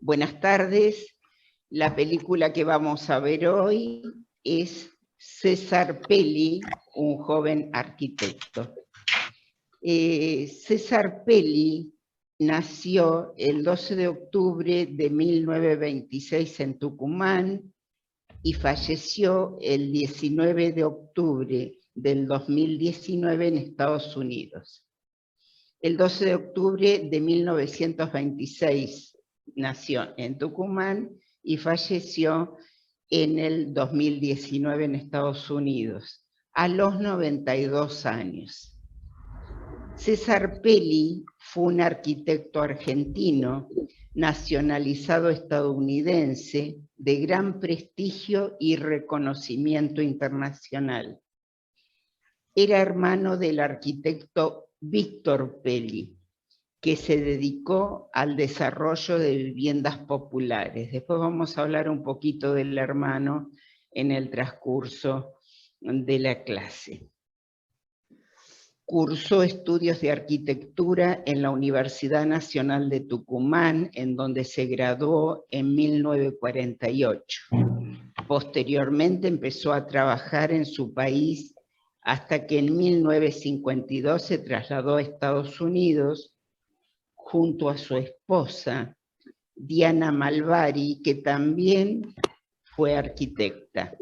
Buenas tardes. La película que vamos a ver hoy es César Pelli, un joven arquitecto. César Pelli nació el 12 de octubre de 1926 en Tucumán y falleció el 19 de octubre del 2019 en Estados Unidos. El 12 de octubre de 1926 nació en Tucumán y falleció en el 2019 en Estados Unidos, a los 92 años. César Pelli fue un arquitecto argentino, nacionalizado estadounidense, de gran prestigio y reconocimiento internacional. Era hermano del arquitecto Víctor Pelli, que se dedicó al desarrollo de viviendas populares. Después vamos a hablar un poquito del hermano en el transcurso de la clase. Cursó estudios de arquitectura en la Universidad Nacional de Tucumán, en donde se graduó en 1948. Posteriormente empezó a trabajar en su país hasta que en 1952 se trasladó a Estados Unidos junto a su esposa, Diana Malvari, que también fue arquitecta,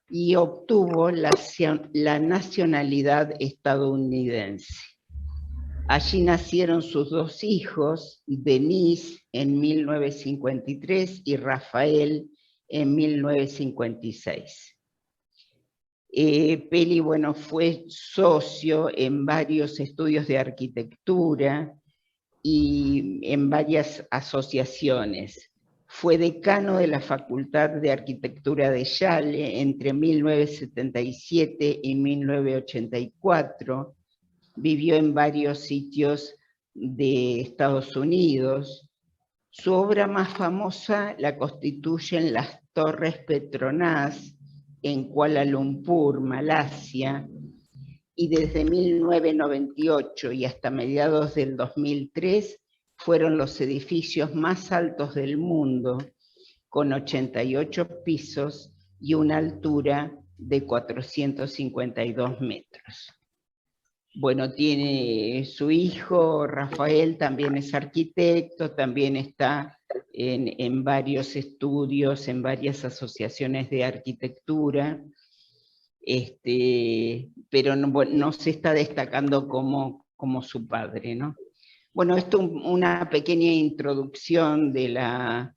y obtuvo la nacionalidad estadounidense. Allí nacieron sus dos hijos, Denise en 1953 y Rafael en 1956. Pelli, bueno, fue socio en varios estudios de arquitectura y en varias asociaciones. Fue decano de la Facultad de Arquitectura de Yale entre 1977 y 1984. Vivió en varios sitios de Estados Unidos. Su obra más famosa la constituyen las Torres Petronas en Kuala Lumpur, Malasia, y desde 1998 y hasta mediados del 2003 fueron los edificios más altos del mundo, con 88 pisos y una altura de 452 metros. Bueno, tiene su hijo, Rafael, también es arquitecto, también está en varios estudios, en varias asociaciones de arquitectura, pero no se está destacando como su padre, ¿no? Bueno, esto es una pequeña introducción de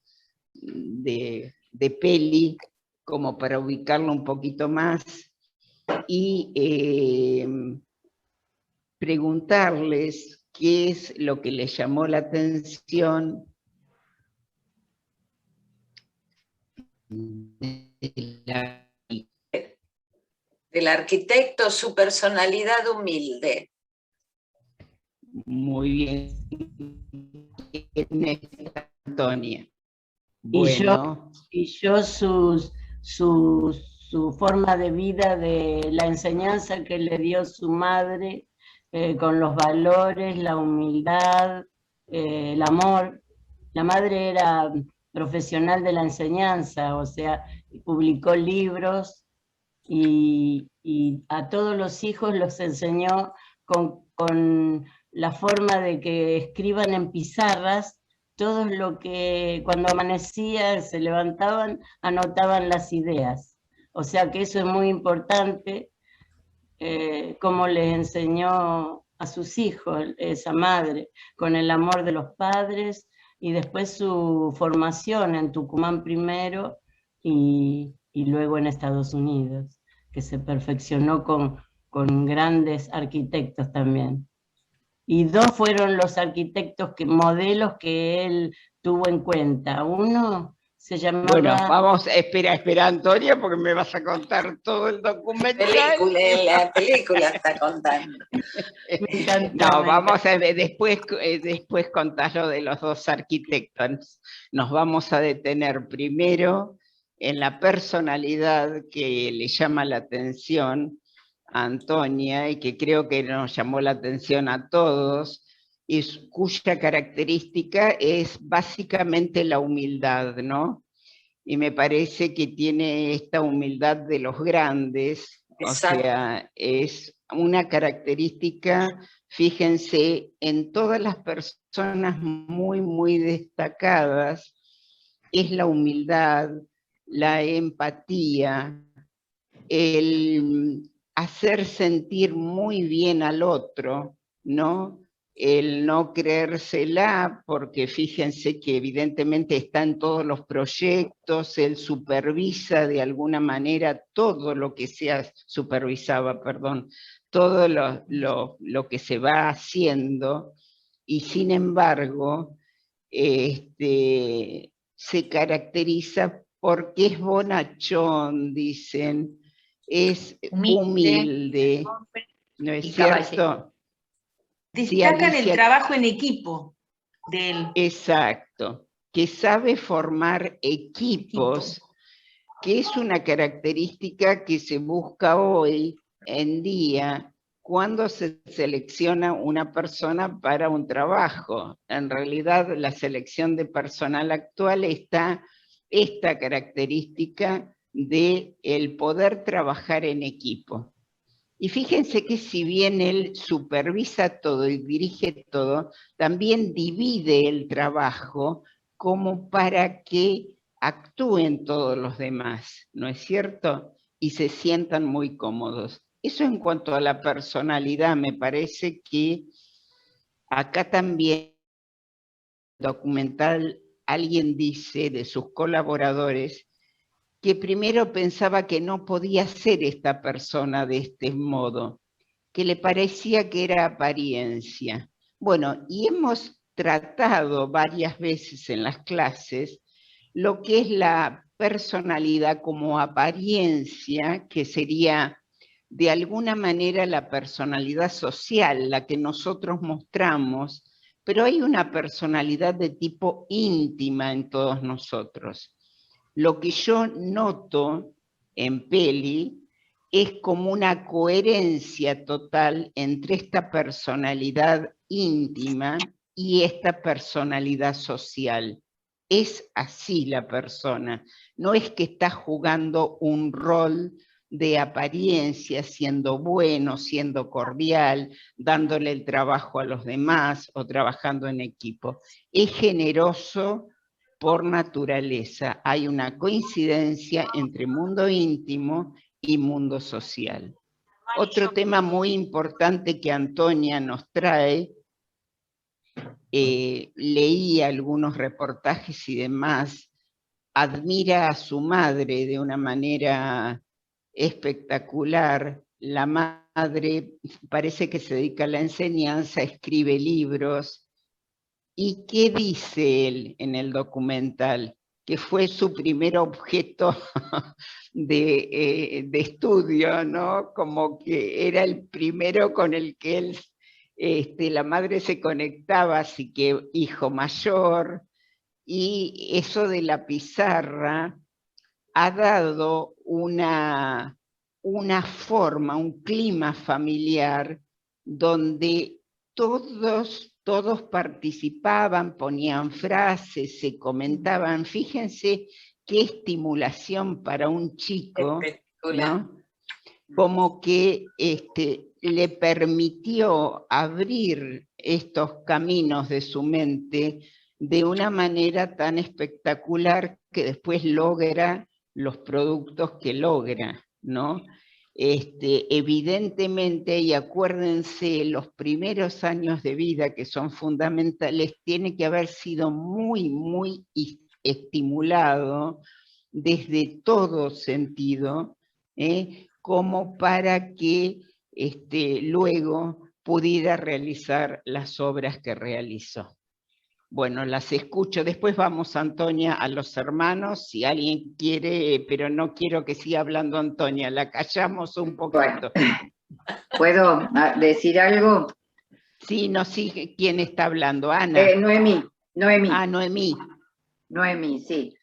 Pelli, como para ubicarlo un poquito más, y preguntarles qué es lo que les llamó la atención del arquitecto, su personalidad humilde. Muy bien. Antonia. Bueno. Y yo su forma de vida, de la enseñanza que le dio su madre, con los valores, la humildad, el amor. La madre era profesional de la enseñanza, o sea, publicó libros y a todos los hijos los enseñó con la forma de que escriban en pizarras todo lo que cuando amanecía se levantaban, anotaban las ideas. O sea que eso es muy importante, como les enseñó a sus hijos esa madre, con el amor de los padres, y después su formación en Tucumán primero y luego en Estados Unidos, que se perfeccionó con grandes arquitectos también. Y dos fueron los arquitectos modelos que él tuvo en cuenta. Uno se llamaba... Bueno, vamos, espera, Antonia, porque me vas a contar todo el documental. La película está contando. No, vamos a ver, después contás lo de los dos arquitectos. Nos vamos a detener primero en la personalidad que le llama la atención a Antonia y que creo que nos llamó la atención a todos, cuya característica es básicamente la humildad, ¿no? Y me parece que tiene esta humildad de los grandes, Exacto. O sea, es una característica, fíjense, en todas las personas muy, muy destacadas, es la humildad, la empatía, el hacer sentir muy bien al otro, ¿no? El no creérsela, porque fíjense que evidentemente está en todos los proyectos, él supervisa de alguna manera todo lo que supervisaba, perdón, todo lo que se va haciendo, y sin embargo, se caracteriza porque es bonachón, dicen, es humilde, ¿no es cierto? Sí, Destacan el Alicia, trabajo en equipo de él. exacto, que sabe formar equipos, que es una característica que se busca hoy en día cuando se selecciona una persona para un trabajo. En realidad, la selección de personal actual está esta característica de el poder trabajar en equipo. Y fíjense que si bien él supervisa todo y dirige todo, también divide el trabajo como para que actúen todos los demás, ¿no es cierto? Y se sientan muy cómodos. Eso en cuanto a la personalidad, me parece que acá también documental alguien dice de sus colaboradores que primero pensaba que no podía ser esta persona de este modo, que le parecía que era apariencia. Bueno, y hemos tratado varias veces en las clases lo que es la personalidad como apariencia, que sería de alguna manera la personalidad social, la que nosotros mostramos, pero hay una personalidad de tipo íntima en todos nosotros. Lo que yo noto en Peli es como una coherencia total entre esta personalidad íntima y esta personalidad social. Es así la persona, no es que está jugando un rol de apariencia, siendo bueno, siendo cordial, dándole el trabajo a los demás o trabajando en equipo. Es generoso por naturaleza. Hay una coincidencia entre mundo íntimo y mundo social. Otro tema muy importante que Antonia nos trae, leí algunos reportajes y demás, admira a su madre de una manera espectacular. La madre parece que se dedica a la enseñanza, escribe libros. ¿Y qué dice él en el documental? Que fue su primer objeto de estudio, ¿no? Como que era el primero con el que él, la madre se conectaba, así que hijo mayor, y eso de la pizarra ha dado una forma, un clima familiar donde todos participaban, ponían frases, se comentaban. Fíjense qué estimulación para un chico, ¿no? Como que le permitió abrir estos caminos de su mente de una manera tan espectacular que después logra los productos que logra, ¿no? Evidentemente, y acuérdense, los primeros años de vida que son fundamentales, tiene que haber sido muy, muy estimulado desde todo sentido, como para que luego pudiera realizar las obras que realizó. Bueno, las escucho. Después vamos, Antonia, a los hermanos, si alguien quiere, pero no quiero que siga hablando Antonia, la callamos un poquito. Bueno, ¿puedo decir algo? Sí, no sigue. ¿Quién está hablando? Ana. Noemí. Ah, Noemí. Noemí, sí.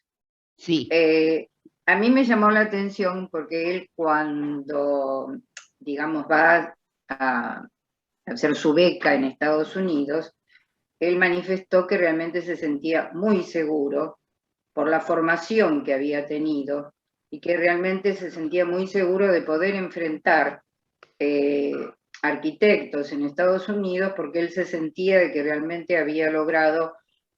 Sí. A mí me llamó la atención porque él cuando, digamos, va a hacer su beca en Estados Unidos, él manifestó que realmente se sentía muy seguro por la formación que había tenido y que realmente se sentía muy seguro de poder enfrentar arquitectos en Estados Unidos, porque él se sentía de que realmente había logrado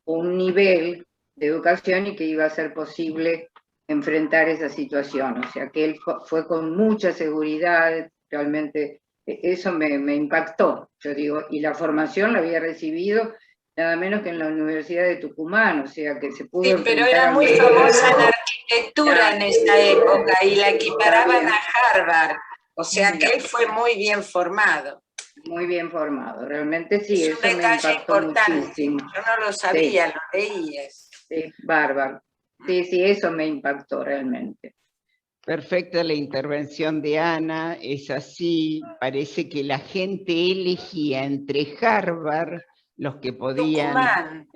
un nivel de educación y que iba a ser posible enfrentar esa situación. O sea que él fue con mucha seguridad, realmente eso me impactó, yo digo, y la formación la había recibido nada menos que en la Universidad de Tucumán, o sea que se pudo Sí, pero enfrentar era a muy muchos. famosa en arquitectura en esa época y la equiparaban a Harvard, o sea que él fue muy bien formado. Muy bien formado, realmente sí, Es un eso me detalle impactó importante, muchísimo. yo no lo sabía, lo leía. Sí, bárbaro. Sí, sí, eso me impactó realmente. Perfecta la intervención de Ana, es así, parece que la gente elegía entre Harvard, los que podían, Tucumán,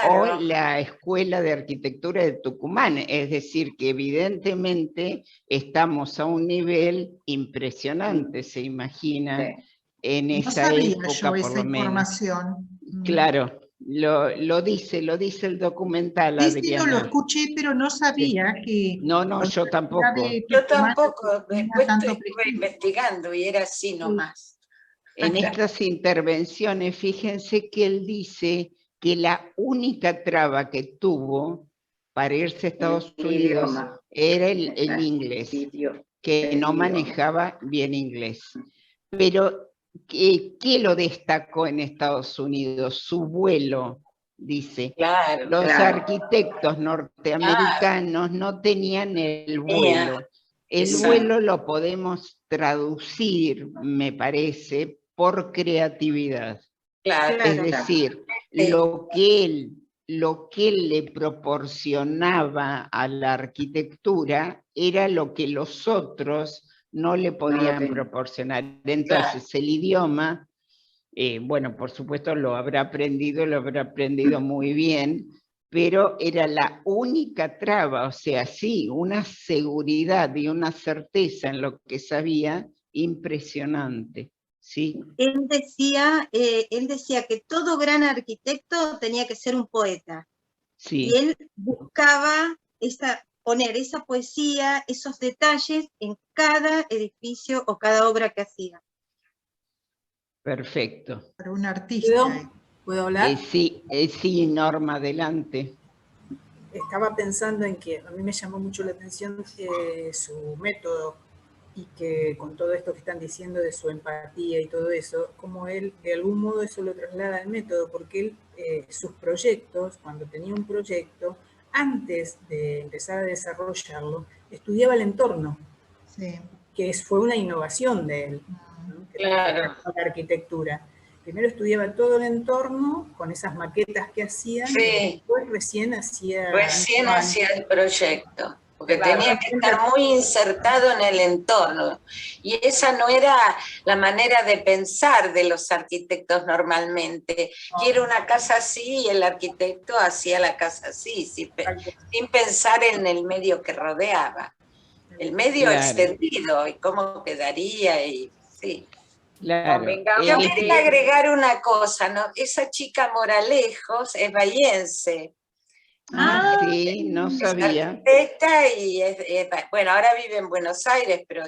o claro. la Escuela de Arquitectura de Tucumán, es decir, que evidentemente estamos a un nivel impresionante, se imagina, Sí. en No esa sabía época yo por esa lo menos. información. Claro, lo dice el documental, Sí, sí, lo Adriana. escuché, pero no sabía que No, la yo Universidad tampoco. de Yo Tucumán tampoco, tenía después tanto estuve prestigio. investigando y era así nomás. En estas intervenciones, fíjense que él dice que la única traba que tuvo para irse a Estados El Unidos idioma. era el inglés, que El no idioma. manejaba bien inglés. Pero, ¿qué lo destacó en Estados Unidos? Su vuelo, dice. Claro, Los claro. arquitectos norteamericanos no tenían el vuelo. El exacto. vuelo lo podemos traducir, me parece, por creatividad. Claro. Es decir, lo que él le proporcionaba a la arquitectura era lo que los otros no le podían proporcionar. Entonces, el idioma, bueno, por supuesto lo habrá aprendido muy bien, pero era la única traba, o sea, sí, una seguridad y una certeza en lo que sabía impresionante, ¿sí? Él decía que todo gran arquitecto tenía que ser un poeta. Sí. Y él buscaba poner esa poesía, esos detalles en cada edificio o cada obra que hacía. Perfecto. Para un artista. ¿Puedo hablar? Sí, Norma, adelante. Estaba pensando en que a mí me llamó mucho la atención su método, y que con todo esto que están diciendo de su empatía y todo eso, como él de algún modo eso lo traslada al método, porque él, sus proyectos, cuando tenía un proyecto, antes de empezar a desarrollarlo, estudiaba el entorno, Sí. que fue una innovación de él, ¿no? Claro. Con la arquitectura. Primero estudiaba todo el entorno con esas maquetas que hacían, Sí. y después recién hacía el proyecto, porque tenía que estar muy insertado en el entorno. Y esa no era la manera de pensar de los arquitectos normalmente. Quiero una casa así, y el arquitecto hacía la casa así, sin pensar en el medio que rodeaba. El medio extendido, y cómo quedaría, y sí. Claro. Yo quería agregar una cosa, ¿no? Esa chica Moralejos es bahiense. Sí, no sabía. Arquitecta y bueno, ahora vive en Buenos Aires, pero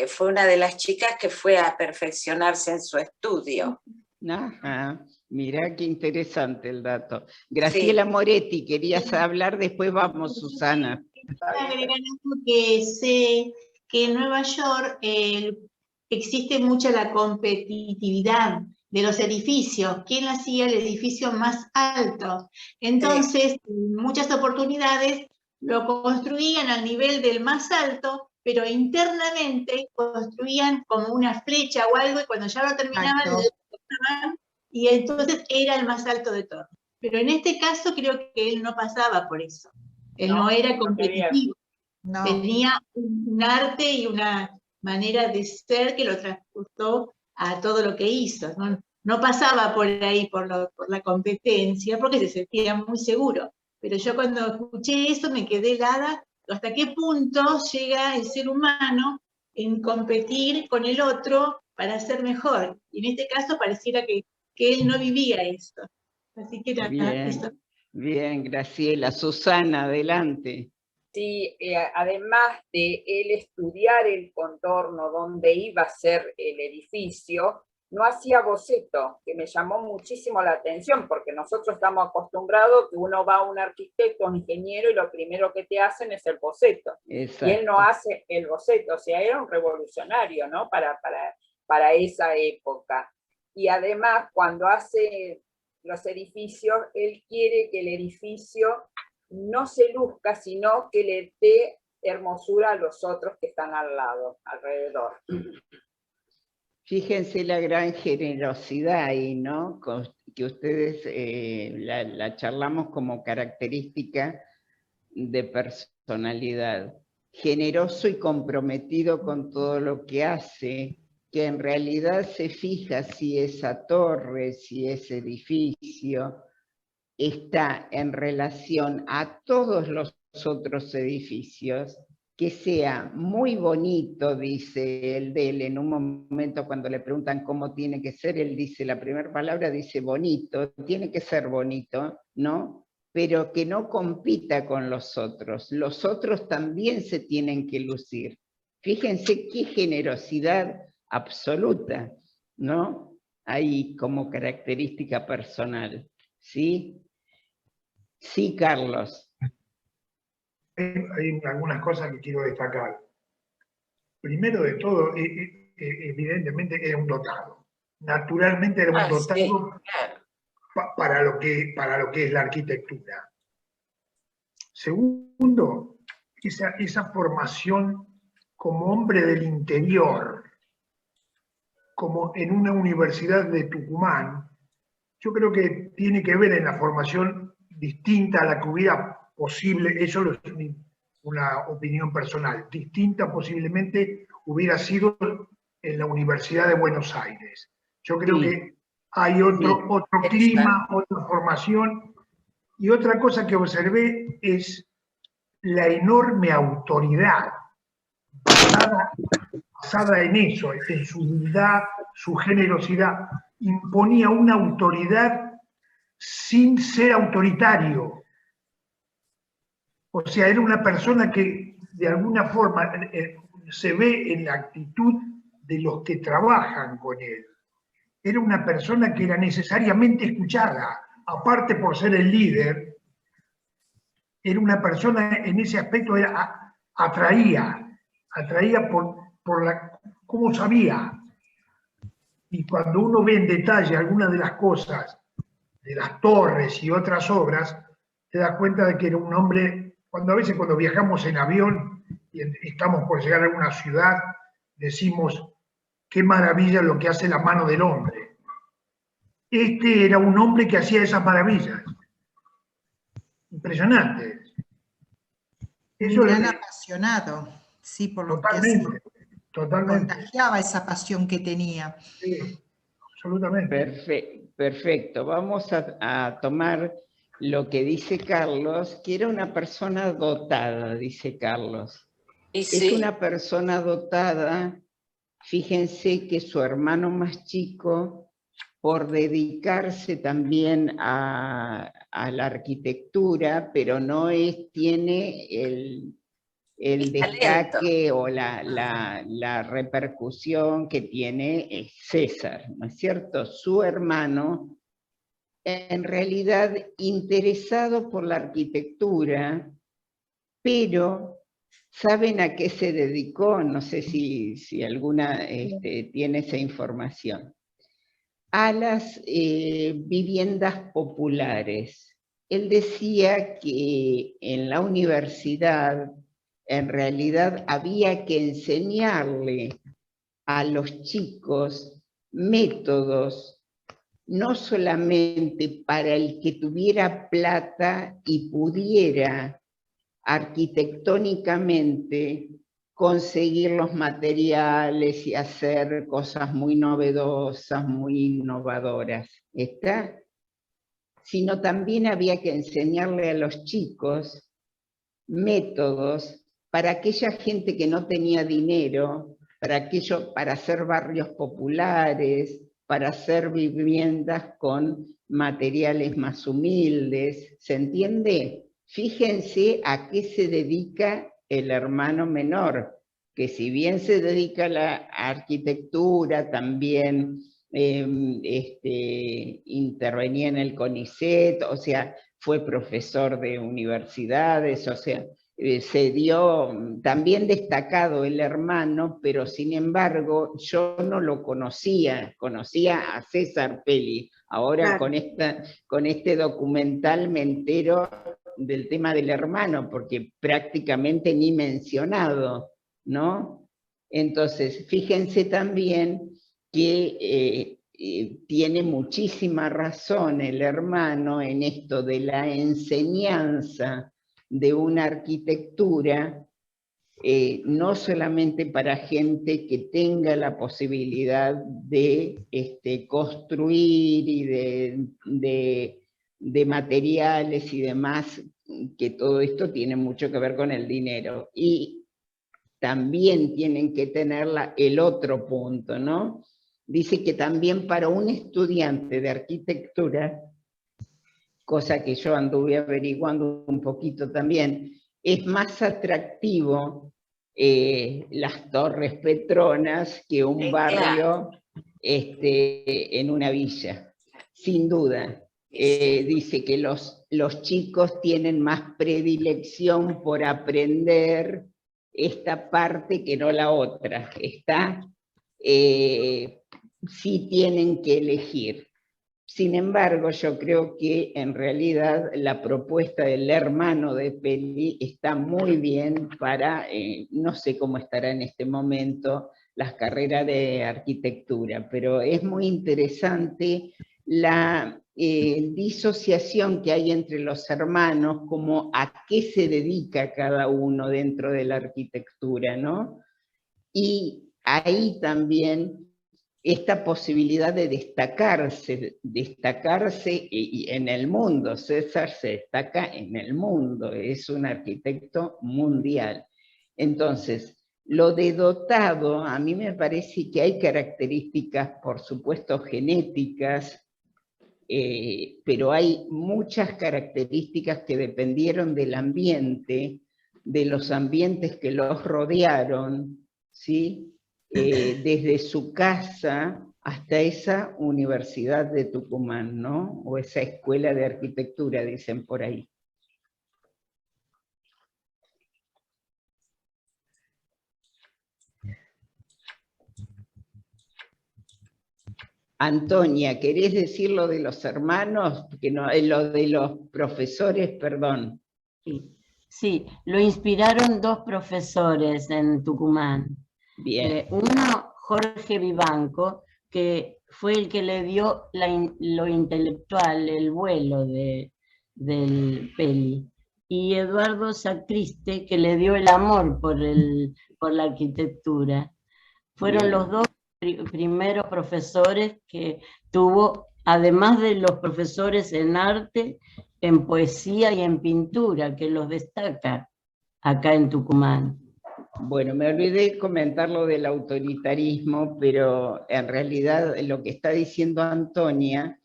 fue una de las chicas que fue a perfeccionarse en su estudio. Ajá, mirá qué interesante el dato. Graciela Moretti, querías hablar, después vamos, Susana. Agregar algo que sé que en Nueva York existe mucha la competitividad de los edificios. ¿Quién hacía el edificio más alto? Entonces, en muchas oportunidades lo construían al nivel del más alto, pero internamente construían como una flecha o algo, y cuando ya lo terminaban, y entonces era el más alto de todos. Pero en este caso creo que él no pasaba por eso. Él no era competitivo. No. Tenía un arte y una manera de ser que lo transportó a todo lo que hizo. No pasaba por ahí, por la competencia, porque se sentía muy seguro. Pero yo cuando escuché eso me quedé helada. ¿Hasta qué punto llega el ser humano en competir con el otro para ser mejor? Y en este caso pareciera que que él no vivía eso. Así que era eso. Bien, Graciela. Susana, adelante. Sí, además de él estudiar el contorno donde iba a ser el edificio, no hacía boceto, que me llamó muchísimo la atención, porque nosotros estamos acostumbrados que uno va a un arquitecto, un ingeniero, y lo primero que te hacen es el boceto. Exacto. Y él no hace el boceto, o sea, era un revolucionario, ¿no? Para esa época. Y además, cuando hace los edificios, él quiere que el edificio no se luzca, sino que le dé hermosura a los otros que están al lado, alrededor. Fíjense la gran generosidad ahí, ¿no? Que ustedes la charlamos como característica de personalidad. Generoso y comprometido con todo lo que hace, que en realidad se fija si esa torre, si ese edificio está en relación a todos los otros edificios, que sea muy bonito, dice el de él, en un momento cuando le preguntan cómo tiene que ser, él dice, la primera palabra dice bonito, tiene que ser bonito, ¿no? Pero que no compita con los otros también se tienen que lucir. Fíjense qué generosidad absoluta, ¿no? Hay como característica personal, ¿sí? Sí, Carlos. Hay algunas cosas que quiero destacar. Primero de todo, evidentemente era un dotado. Naturalmente era un dotado, sí, claro, para lo que es la arquitectura. Segundo, esa formación como hombre del interior, como en una universidad de Tucumán, yo creo que tiene que ver en la formación distinta a la que hubiera posible, eso es una opinión personal, distinta posiblemente hubiera sido en la Universidad de Buenos Aires. Yo creo que hay otro clima, otra formación, y otra cosa que observé es la enorme autoridad basada en eso, en su humildad, su generosidad. Imponía una autoridad sin ser autoritario. O sea, era una persona que de alguna forma se ve en la actitud de los que trabajan con él. Era una persona que era necesariamente escuchada, aparte por ser el líder, era una persona en ese aspecto, atraía por cómo sabía. Y cuando uno ve en detalle algunas de las cosas, de las torres y otras obras, te das cuenta de que era un hombre. A veces cuando viajamos en avión y estamos por llegar a alguna ciudad, decimos, qué maravilla lo que hace la mano del hombre. Este era un hombre que hacía esas maravillas. Impresionante. Un gran apasionado, sí, por lo que hacía. Totalmente. Contagiaba esa pasión que tenía. Sí, absolutamente. Perfecto. Vamos a tomar lo que dice Carlos, que era una persona dotada, dice Carlos. Es una persona dotada, fíjense que su hermano más chico, por dedicarse también a la arquitectura, pero no tiene el destaque o la repercusión que tiene César, ¿no es cierto? Su hermano, en realidad interesado por la arquitectura, pero ¿saben a qué se dedicó? No sé si alguna tiene esa información. A las viviendas populares. Él decía que en la universidad, en realidad, había que enseñarle a los chicos métodos, no solamente para el que tuviera plata y pudiera arquitectónicamente conseguir los materiales y hacer cosas muy novedosas, muy innovadoras, ¿está? Sino también había que enseñarle a los chicos métodos para aquella gente que no tenía dinero, para hacer barrios populares, para hacer viviendas con materiales más humildes, ¿se entiende? Fíjense a qué se dedica el hermano menor, que si bien se dedica a la arquitectura, también intervenía en el CONICET, o sea, fue profesor de universidades, o sea, se dio también destacado el hermano, pero sin embargo yo no lo conocía a César Pelli. Ahora claro, con este documental me entero del tema del hermano, porque prácticamente ni mencionado, ¿no? Entonces, fíjense también que tiene muchísima razón el hermano en esto de la enseñanza de una arquitectura, no solamente para gente que tenga la posibilidad de construir y de materiales y demás, que todo esto tiene mucho que ver con el dinero. Y también tienen que tener el otro punto, ¿no? Dice que también para un estudiante de arquitectura, cosa que yo anduve averiguando un poquito también, es más atractivo las Torres Petronas que un barrio en una villa, sin duda. Dice que los chicos tienen más predilección por aprender esta parte que no la otra. Sí tienen que elegir. Sin embargo, yo creo que en realidad la propuesta del hermano de Pelli está muy bien para, no sé cómo estará en este momento, las carreras de arquitectura, pero es muy interesante la disociación que hay entre los hermanos, como a qué se dedica cada uno dentro de la arquitectura, ¿no? Y ahí también esta posibilidad de destacarse en el mundo. César se destaca en el mundo, es un arquitecto mundial. Entonces, lo de dotado, a mí me parece que hay características, por supuesto, genéticas, pero hay muchas características que dependieron del ambiente, de los ambientes que los rodearon, ¿sí? Desde su casa hasta esa Universidad de Tucumán, ¿no? O esa escuela de arquitectura, dicen por ahí. Antonia, ¿querés decir lo de los hermanos? Que no, lo de los profesores, perdón. Sí, lo inspiraron dos profesores en Tucumán. Bien. Uno, Jorge Vivanco, que fue el que le dio lo intelectual, el vuelo del Pelli. Y Eduardo Sacriste, que le dio el amor por la arquitectura. Fueron bien, los dos primeros profesores que tuvo, además de los profesores en arte, en poesía y en pintura, que los destaca acá en Tucumán. Bueno, me olvidé comentar lo del autoritarismo, pero en realidad lo que está diciendo Antonia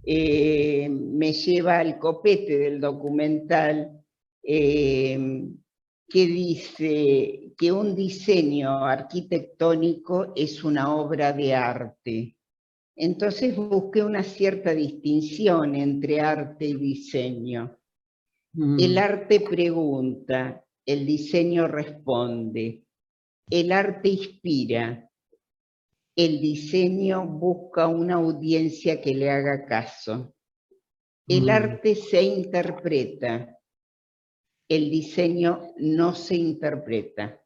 me lleva al copete del documental, que dice que un diseño arquitectónico es una obra de arte. Entonces busqué una cierta distinción entre arte y diseño. El arte pregunta, el diseño responde. El arte inspira. El diseño busca una audiencia que le haga caso. El arte se interpreta. El diseño no se interpreta.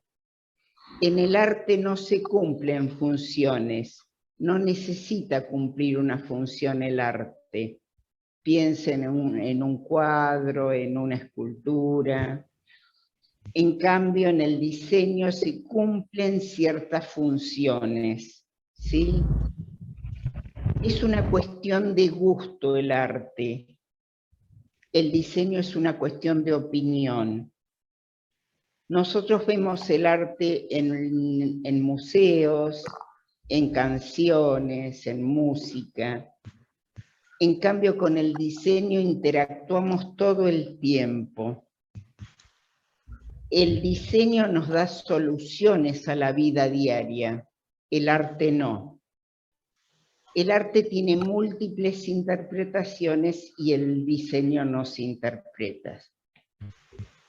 En el arte no se cumplen funciones. No necesita cumplir una función el arte. Piensen en un cuadro, en una escultura. En cambio, en el diseño se cumplen ciertas funciones, ¿sí? Es una cuestión de gusto el arte. El diseño es una cuestión de opinión. Nosotros vemos el arte en museos, en canciones, en música. En cambio, con el diseño interactuamos todo el tiempo. El diseño nos da soluciones a la vida diaria, el arte no. El arte tiene múltiples interpretaciones y el diseño no se interpreta.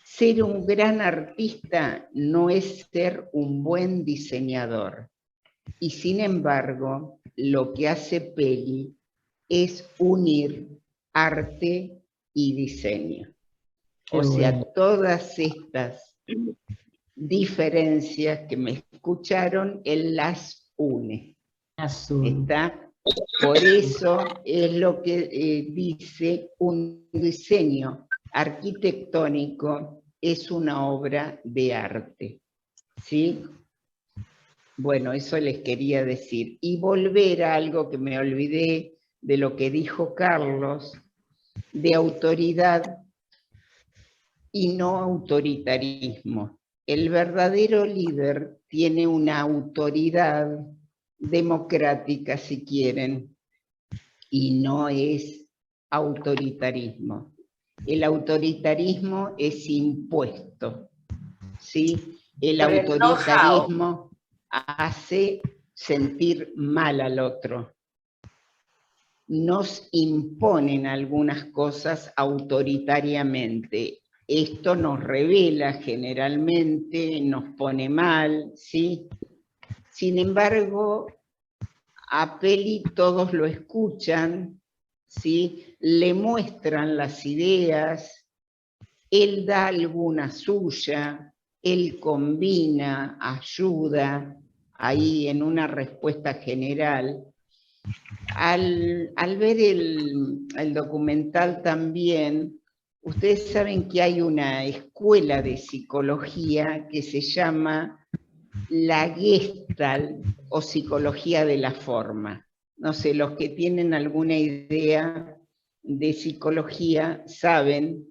Ser un gran artista no es ser un buen diseñador. Y sin embargo, lo que hace Peli es unir arte y diseño. O sea, todas estas diferencias que me escucharon, él las une. ¿Está? Por eso es lo que dice, un diseño arquitectónico es una obra de arte. ¿Sí? Bueno, eso les quería decir. Y volver a algo que me olvidé de lo que dijo Carlos, de autoridad y no autoritarismo. El verdadero líder tiene una autoridad democrática, si quieren, y no es autoritarismo. El autoritarismo es impuesto, ¿sí? El autoritarismo hace sentir mal al otro. Nos imponen algunas cosas autoritariamente. Esto nos revela generalmente, nos pone mal, ¿sí? Sin embargo, a Peli todos lo escuchan, ¿sí? Le muestran las ideas, él da alguna suya, él combina, ayuda, ahí en una respuesta general. Al ver el documental también, ustedes saben que hay una escuela de psicología que se llama la Gestalt o psicología de la forma. No sé, los que tienen alguna idea de psicología saben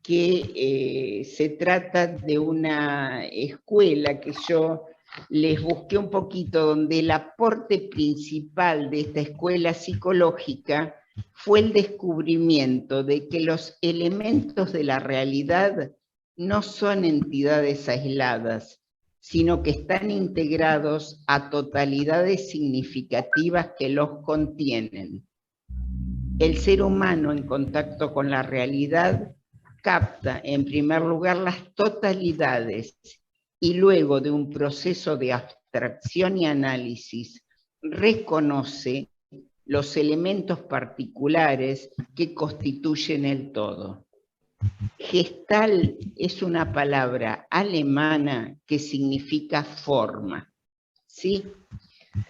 que se trata de una escuela que yo les busqué un poquito, donde el aporte principal de esta escuela psicológica fue el descubrimiento de que los elementos de la realidad no son entidades aisladas, sino que están integrados a totalidades significativas que los contienen. El ser humano en contacto con la realidad capta en primer lugar las totalidades y luego de un proceso de abstracción y análisis reconoce los elementos particulares que constituyen el todo. Gestalt es una palabra alemana que significa forma, ¿sí?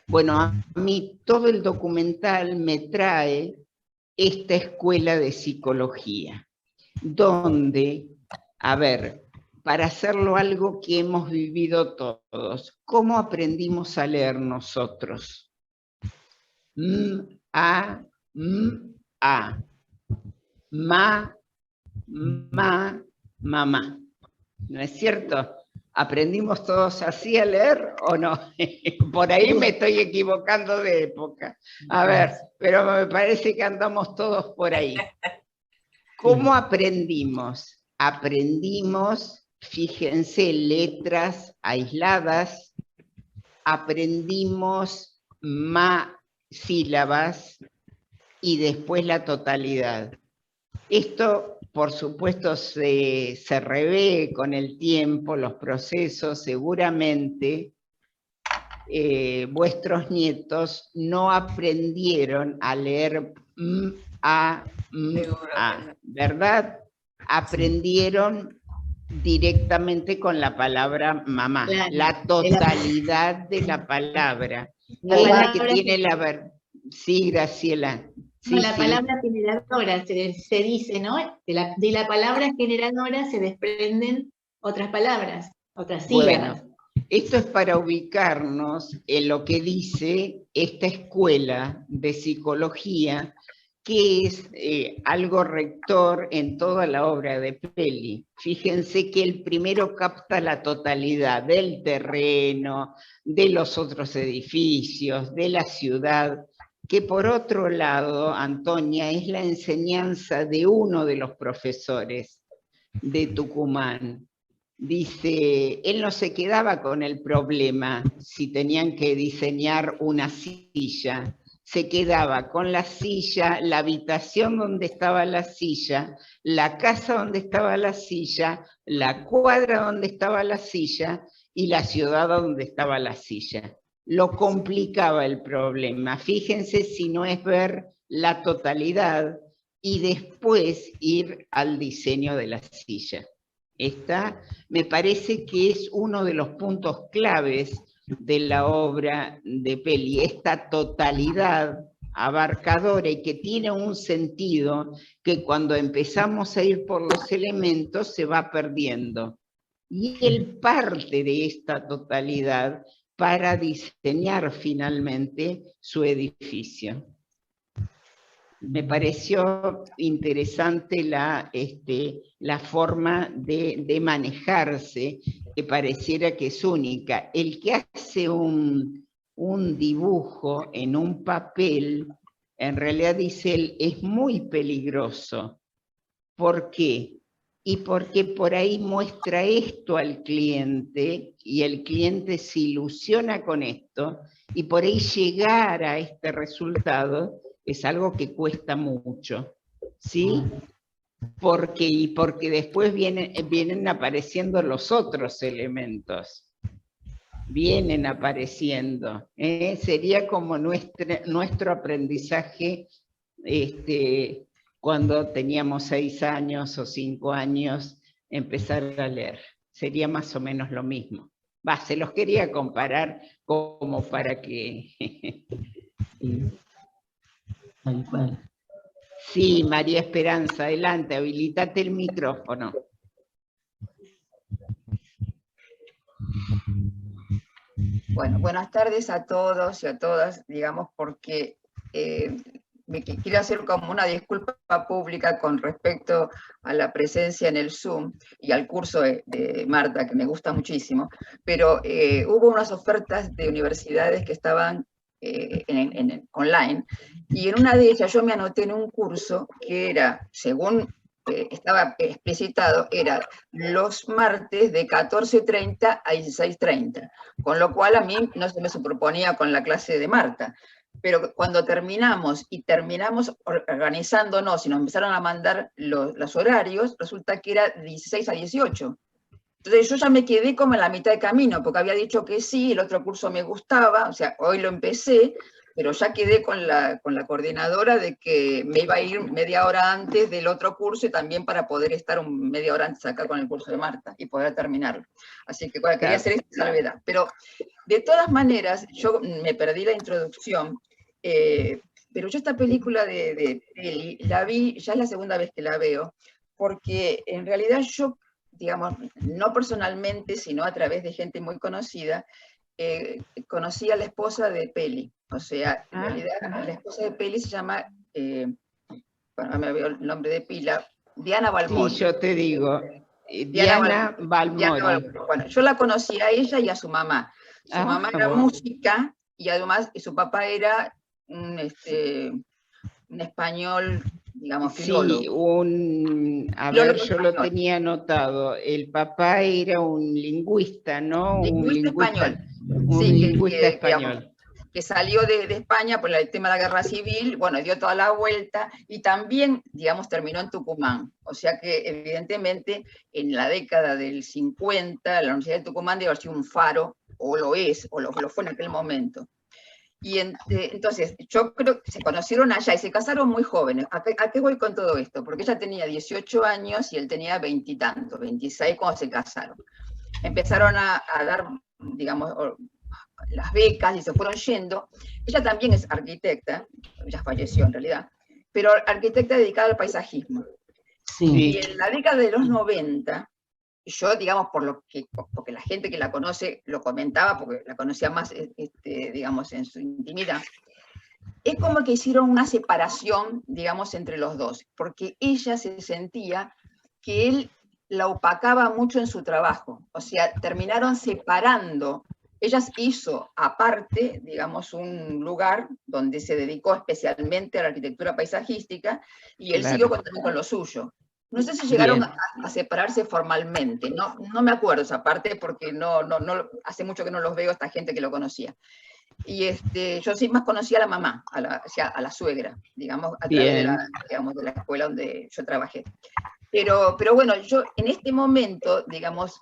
Bueno, a mí todo el documental me trae esta escuela de psicología, donde, a ver, para hacerlo algo que hemos vivido todos, ¿cómo aprendimos a leer nosotros? A, ma, mamá. ¿No es cierto? ¿Aprendimos todos así a leer o no? Por ahí me estoy equivocando de época. A ver, pero me parece que andamos todos por ahí. ¿Cómo aprendimos? Aprendimos, fíjense, letras aisladas, aprendimos sílabas y después la totalidad. Esto, por supuesto, se revé con el tiempo, los procesos. Seguramente vuestros nietos no aprendieron a leer ¿verdad? Aprendieron directamente con la palabra mamá, claro, la totalidad de la palabra. La que tiene la... Sí, Graciela. Sí, la palabra generadora se dice, ¿no? De la palabra generadora se desprenden otras palabras, otras sílabas. Bueno, esto es para ubicarnos en lo que dice esta escuela de psicología, que es algo rector en toda la obra de Peli. Fíjense que el primero capta la totalidad del terreno, de los otros edificios, de la ciudad, que por otro lado, Antonia, es la enseñanza de uno de los profesores de Tucumán. Dice, él no se quedaba con el problema si tenían que diseñar una silla, se quedaba con la silla, la habitación donde estaba la silla, la casa donde estaba la silla, la cuadra donde estaba la silla y la ciudad donde estaba la silla. Lo complicaba el problema. Fíjense si no es ver la totalidad y después ir al diseño de la silla. Esta me parece que es uno de los puntos claves de la obra de Peli, esta totalidad abarcadora y que tiene un sentido que cuando empezamos a ir por los elementos se va perdiendo. Y él parte de esta totalidad para diseñar finalmente su edificio. Me pareció interesante la forma de manejarse, que pareciera que es única. El que hace un dibujo en un papel, en realidad dice él, es muy peligroso. ¿Por qué? Y porque por ahí muestra esto al cliente, y el cliente se ilusiona con esto, y por ahí llegar a este resultado es algo que cuesta mucho, ¿sí? Porque después vienen apareciendo los otros elementos, vienen apareciendo. Sería como nuestro aprendizaje cuando teníamos 6 años o 5 años, empezar a leer. Sería más o menos lo mismo. Se los quería comparar como para que... Tal cual. Sí, María Esperanza, adelante, habilitate el micrófono. Bueno, buenas tardes a todos y a todas, digamos, porque quiero hacer como una disculpa pública con respecto a la presencia en el Zoom y al curso de Marta, que me gusta muchísimo, pero hubo unas ofertas de universidades que estaban online, y en una de ellas yo me anoté en un curso que era, según estaba explicitado, era los martes de 14:30 a 16:30, con lo cual a mí no se me superponía con la clase de Marta. Pero cuando terminamos organizándonos y nos empezaron a mandar los horarios, resulta que era 16 a 18. Entonces yo ya me quedé como en la mitad de camino, porque había dicho que sí, el otro curso me gustaba, o sea, hoy lo empecé, pero ya quedé con la coordinadora de que me iba a ir media hora antes del otro curso y también para poder estar media hora antes acá con el curso de Marta y poder terminarlo. Así que bueno, quería hacer esta salvedad. Pero de todas maneras, yo me perdí la introducción, pero yo esta película de Peli la vi, ya es la segunda vez que la veo, porque en realidad yo, digamos, no personalmente, sino a través de gente muy conocida, conocí a la esposa de Peli. O sea, en realidad la esposa de Peli se llama, bueno, me veo el nombre de pila, Diana Balmori. Sí, yo te digo, Diana Balmori. Bueno, yo la conocí a ella y a su mamá. Su mamá era música y además su papá era un español, digamos, filólogo. Sí, a ver, yo lo tenía anotado. El papá era un lingüista, ¿no? Un lingüista español. Digamos, que salió de España por el tema de la guerra civil, bueno, dio toda la vuelta y también, digamos, terminó en Tucumán. O sea que, evidentemente, en la década del 50, la Universidad de Tucumán debe haber sido un faro, o lo es, o lo fue en aquel momento. Y entonces, yo creo que se conocieron allá y se casaron muy jóvenes. ¿A qué voy con todo esto? Porque ella tenía 18 años y él tenía 20 y tantos, 26 cuando se casaron. Empezaron a dar, digamos, las becas y se fueron yendo. Ella también es arquitecta, ella falleció en realidad, pero arquitecta dedicada al paisajismo. Sí. Y en la década de los 90, yo, digamos, porque la gente que la conoce lo comentaba, porque la conocía más, digamos, en su intimidad, es como que hicieron una separación, digamos, entre los dos, porque ella se sentía que él la opacaba mucho en su trabajo, o sea, terminaron separando. Ella hizo aparte, digamos, un lugar donde se dedicó especialmente a la arquitectura paisajística, y él siguió también con lo suyo. No sé si llegaron a separarse formalmente, no me acuerdo esa parte, porque hace mucho que no los veo, esta gente que lo conocía. Y yo sí más conocía a la mamá, a la suegra, digamos, a través de la escuela donde yo trabajé. Pero bueno, yo en este momento, digamos,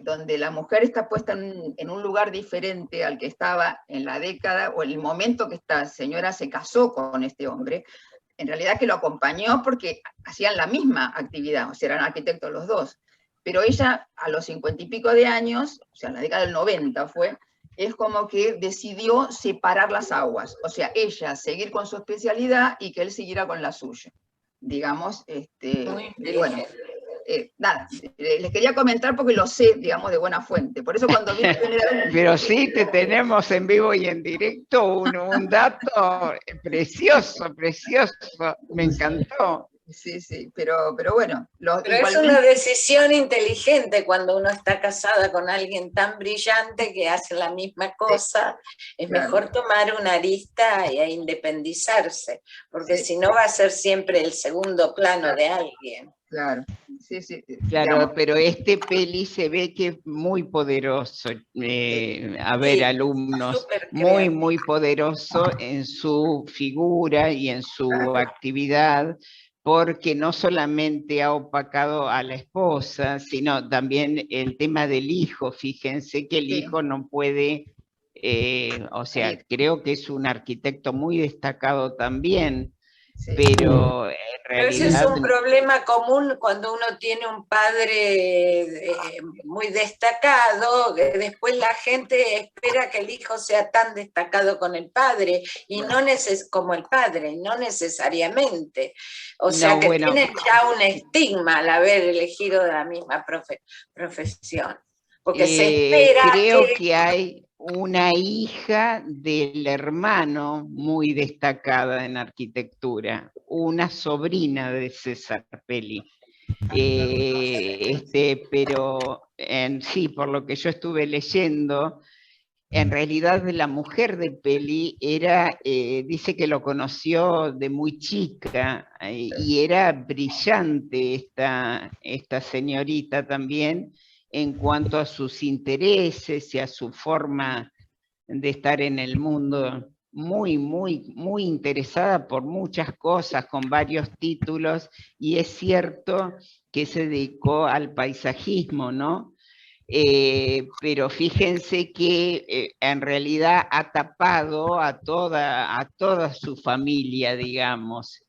donde la mujer está puesta en un lugar diferente al que estaba en la década o en el momento que esta señora se casó con este hombre, en realidad que lo acompañó porque hacían la misma actividad, o sea, eran arquitectos los dos. Pero ella, a los 50 y pico de años, o sea, en la década del 90 es como que decidió separar las aguas, o sea, ella seguir con su especialidad y que él siguiera con la suya. Digamos, bueno, nada, les quería comentar porque lo sé, digamos, de buena fuente. Por eso cuando vi Pero sí, te tenemos en vivo y en directo un dato precioso, precioso, me encantó. Sí, pero bueno. Pero es una decisión inteligente cuando uno está casada con alguien tan brillante que hace la misma cosa. Es mejor tomar una arista e independizarse, porque si no va a ser siempre el segundo plano de alguien. Claro, sí. Claro, digamos, pero este Peli se ve que es muy poderoso. A ver, alumnos, muy poderoso en su figura y en su actividad, porque no solamente ha opacado a la esposa, sino también el tema del hijo. Fíjense que el hijo no puede, o sea, creo que es un arquitecto muy destacado también, pero en realidad... Ese es un problema común cuando uno tiene un padre muy destacado, después la gente espera que el hijo sea tan destacado con el padre, y como el padre, no necesariamente. O sea que tienen ya un estigma al haber elegido de la misma profesión. Porque se espera creo que hay una hija del hermano muy destacada en arquitectura, una sobrina de César Peli. Pero sí, por lo que yo estuve leyendo, en realidad la mujer de Peli dice que lo conoció de muy chica, y era brillante esta señorita también, en cuanto a sus intereses y a su forma de estar en el mundo, muy interesada por muchas cosas, con varios títulos, y es cierto que se dedicó al paisajismo, ¿no? Pero fíjense que en realidad ha tapado a toda su familia, digamos,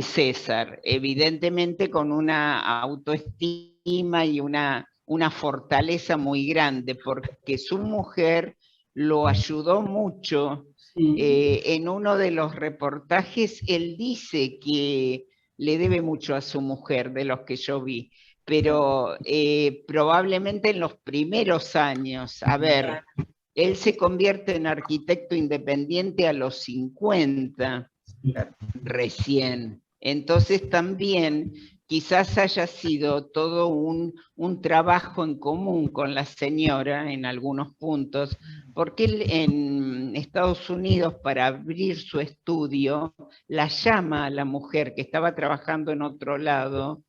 César, evidentemente con una autoestima y una fortaleza muy grande, porque su mujer lo ayudó mucho. En uno de los reportajes él dice que le debe mucho a su mujer, de los que yo vi, pero probablemente en los primeros años, a ver, él se convierte en arquitecto independiente a los 50, recién. Entonces también quizás haya sido todo un trabajo en común con la señora en algunos puntos, porque él en Estados Unidos, para abrir su estudio, la llama a la mujer que estaba trabajando en otro lado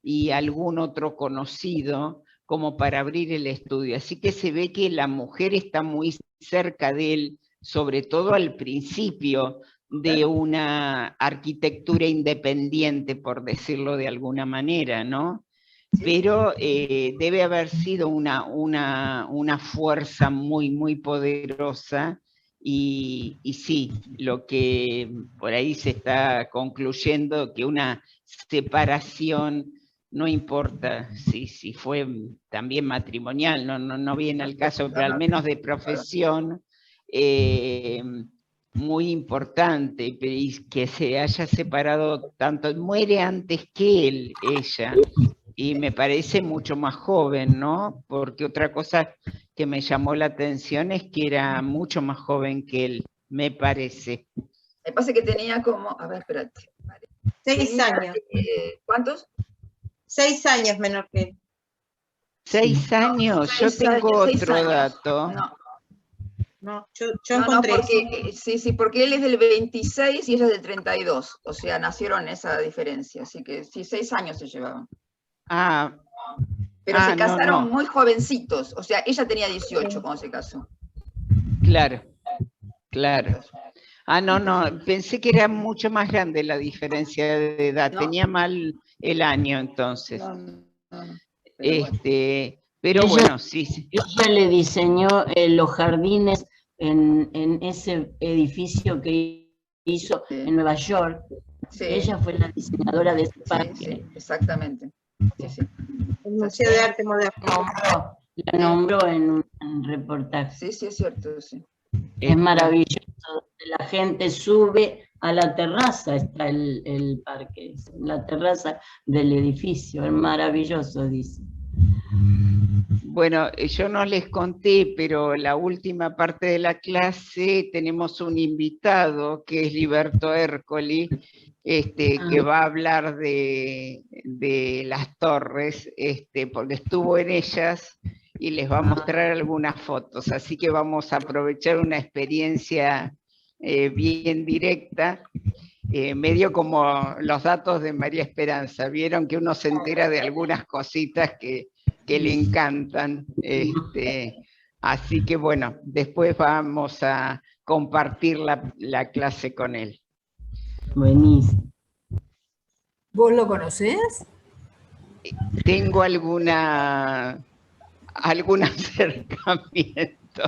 y algún otro conocido, como para abrir el estudio. Así que se ve que la mujer está muy cerca de él, sobre todo al principio de una arquitectura independiente, por decirlo de alguna manera, ¿no? Pero debe haber sido una fuerza muy poderosa, y sí, lo que por ahí se está concluyendo, que una separación, no importa si fue también matrimonial, no viene al caso, pero al menos de profesión, muy importante, y que se haya separado tanto, muere antes que él, ella, y me parece mucho más joven, ¿no? Porque otra cosa que me llamó la atención es que era mucho más joven que él. me parece. Me parece que tenía como, a ver, espérate. 6 años. ¿Cuántos? 6 años menor que él. 6 años, yo 6 tengo años, 6 otro años. dato. No, yo encontré porque, sí, porque él es del 26 y ella es del 32, o sea, nacieron esa diferencia, así que sí, 6 años se llevaban. Pero se casaron muy jovencitos, o sea, ella tenía 18 cuando se casó. Claro, claro. No, pensé que era mucho más grande la diferencia de edad, tenía mal el año entonces. Pero ella, bueno, sí. Ella le diseñó los jardines en ese edificio que hizo en Nueva York. Sí. Ella fue la diseñadora de ese parque. Sí, exactamente. Sí. El Museo de Arte Moderno. La nombró en un reportaje. Sí, es cierto, sí. Es maravilloso. La gente sube a la terraza, está el parque, la terraza del edificio, es maravilloso, dice. Bueno, yo no les conté, pero la última parte de la clase tenemos un invitado que es Liberto Ercoli, que va a hablar de las torres, porque estuvo en ellas y les va a mostrar algunas fotos, así que vamos a aprovechar una experiencia bien directa, medio como los datos de María Esperanza, vieron que uno se entera de algunas cositas que le encantan, así que bueno, después vamos a compartir la clase con él. Buenísimo. ¿Vos lo conocés? Tengo algún acercamiento,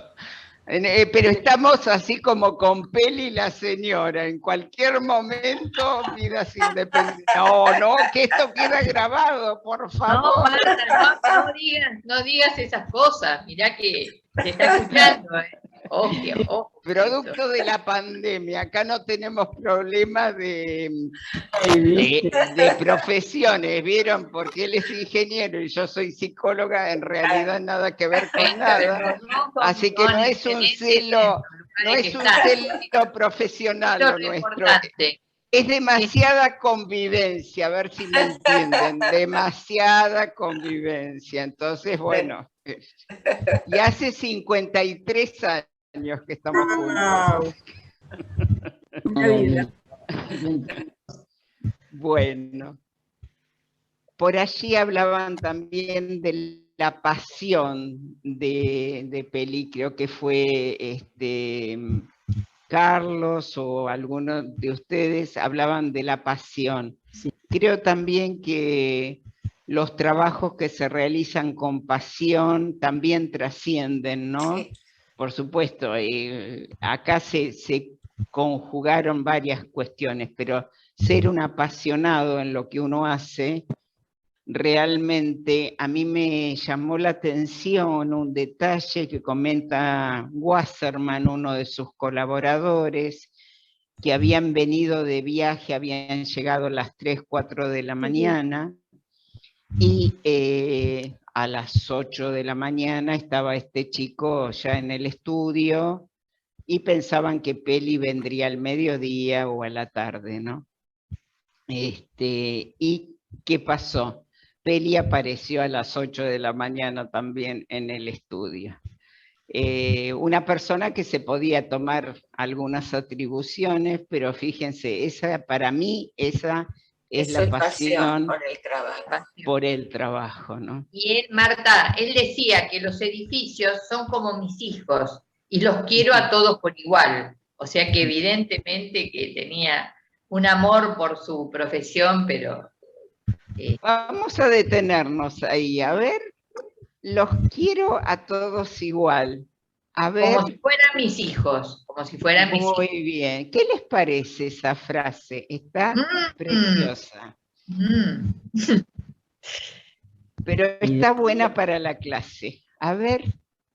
pero estamos así como con Peli la señora, en cualquier momento, vidas independientes. No, que esto queda grabado, por favor. No, Marta, no digas esas cosas, mirá que te está escuchando. Ojo. Producto de la pandemia, acá no tenemos problemas de profesiones, ¿vieron? Porque él es ingeniero y yo soy psicóloga, en realidad nada que ver con nada. Así que no es un celo, profesional lo nuestro. Es demasiada convivencia, a ver si me entienden, demasiada convivencia. Entonces, bueno, y hace 53 años que estamos juntos. Bueno, por allí hablaban también de la pasión de Peli, creo que fue Carlos o algunos de ustedes hablaban de la pasión. Sí. Creo también que los trabajos que se realizan con pasión también trascienden, ¿no? Sí. Por supuesto, acá se conjugaron varias cuestiones, pero ser un apasionado en lo que uno hace, realmente a mí me llamó la atención un detalle que comenta Wasserman, uno de sus colaboradores, que habían venido de viaje, habían llegado a las 3, 4 de la mañana, y a las 8 de la mañana estaba este chico ya en el estudio, y pensaban que Peli vendría al mediodía o a la tarde, ¿no? ¿Y qué pasó? Peli apareció a las 8 de la mañana también en el estudio. Una persona que se podía tomar algunas atribuciones, pero fíjense, para mí esa es la pasión por el trabajo, ¿no? Y Marta, él decía que los edificios son como mis hijos y los quiero a todos por igual. O sea que evidentemente que tenía un amor por su profesión, pero... Vamos a detenernos ahí, a ver, los quiero a todos igual. A ver, como si fueran mis hijos, como si fueran mis hijos. Muy bien, ¿qué les parece esa frase? Está preciosa. Pero está buena para la clase. A ver.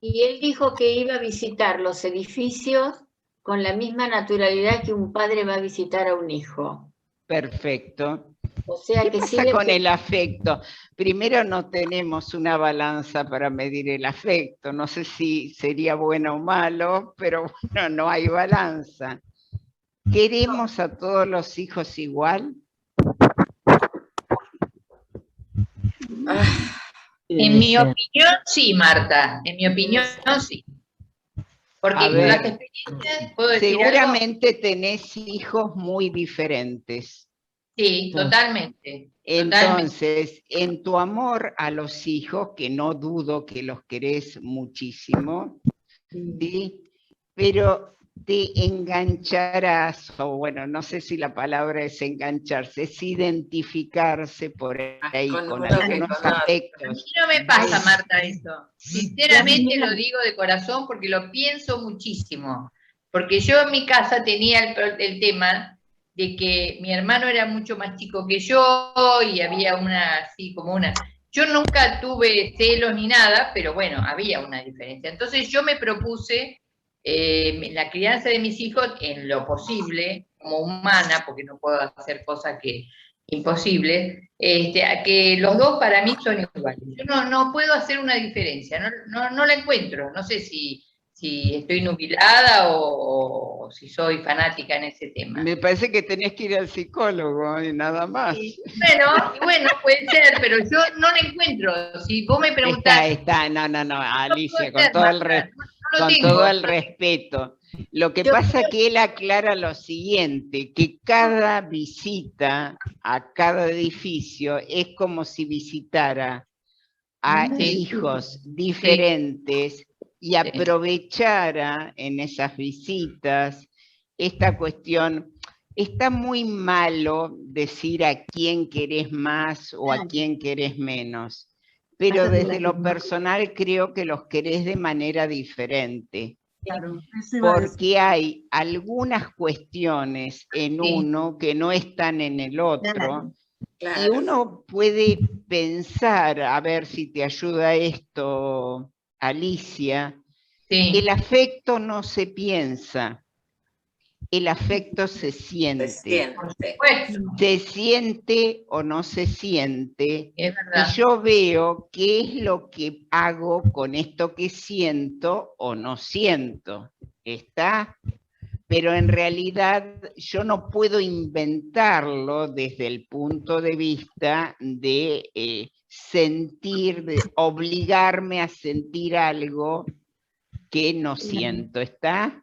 Y él dijo que iba a visitar los edificios con la misma naturalidad que un padre va a visitar a un hijo. Perfecto. O sea ¿Qué que pasa sí con el afecto? Primero, no tenemos una balanza para medir el afecto. No sé si sería bueno o malo, pero bueno, no hay balanza. ¿Queremos a todos los hijos igual? En mi opinión, sí, Marta. En mi opinión, sí. Porque A con ver, las experiencias, ¿puedo decir algo? seguramente tenés hijos muy diferentes. Sí, totalmente. Entonces, en tu amor a los hijos, que no dudo que los querés muchísimo, ¿sí? Pero te engancharás, o bueno, no sé si la palabra es engancharse, es identificarse por ahí con algunos aspectos. A mí no me pasa, Marta, eso. Sinceramente lo digo de corazón porque lo pienso muchísimo. Porque yo en mi casa tenía el tema de que mi hermano era mucho más chico que yo y había así como una... Yo nunca tuve celos ni nada, pero bueno, había una diferencia. Entonces yo me propuse la crianza de mis hijos en lo posible, como humana, porque no puedo hacer cosas imposibles, a que los dos para mí son iguales. Yo no puedo hacer una diferencia, no la encuentro. No sé si estoy nubilada o si soy fanática en ese tema. Me parece que tenés que ir al psicólogo y nada más. Bueno, puede ser, pero yo no la encuentro. Si vos me preguntás... No, Alicia, con tengo. todo el respeto. Lo que pasa es que él aclara lo siguiente, que cada visita a cada edificio es como si visitara a hijos diferentes y aprovechara en esas visitas esta cuestión. Está muy malo decir a quién querés más o a quién querés menos, pero desde lo personal creo que los querés de manera diferente. Claro, porque hay algunas cuestiones en uno que no están en el otro, y uno puede pensar, a ver si te ayuda esto, Alicia, el afecto no se piensa, el afecto se siente. Se siente o no se siente. Es verdad. Y yo veo qué es lo que hago con esto que siento o no siento. ¿Está? Pero en realidad yo no puedo inventarlo desde el punto de vista de sentir, de obligarme a sentir algo que no siento. ¿Está?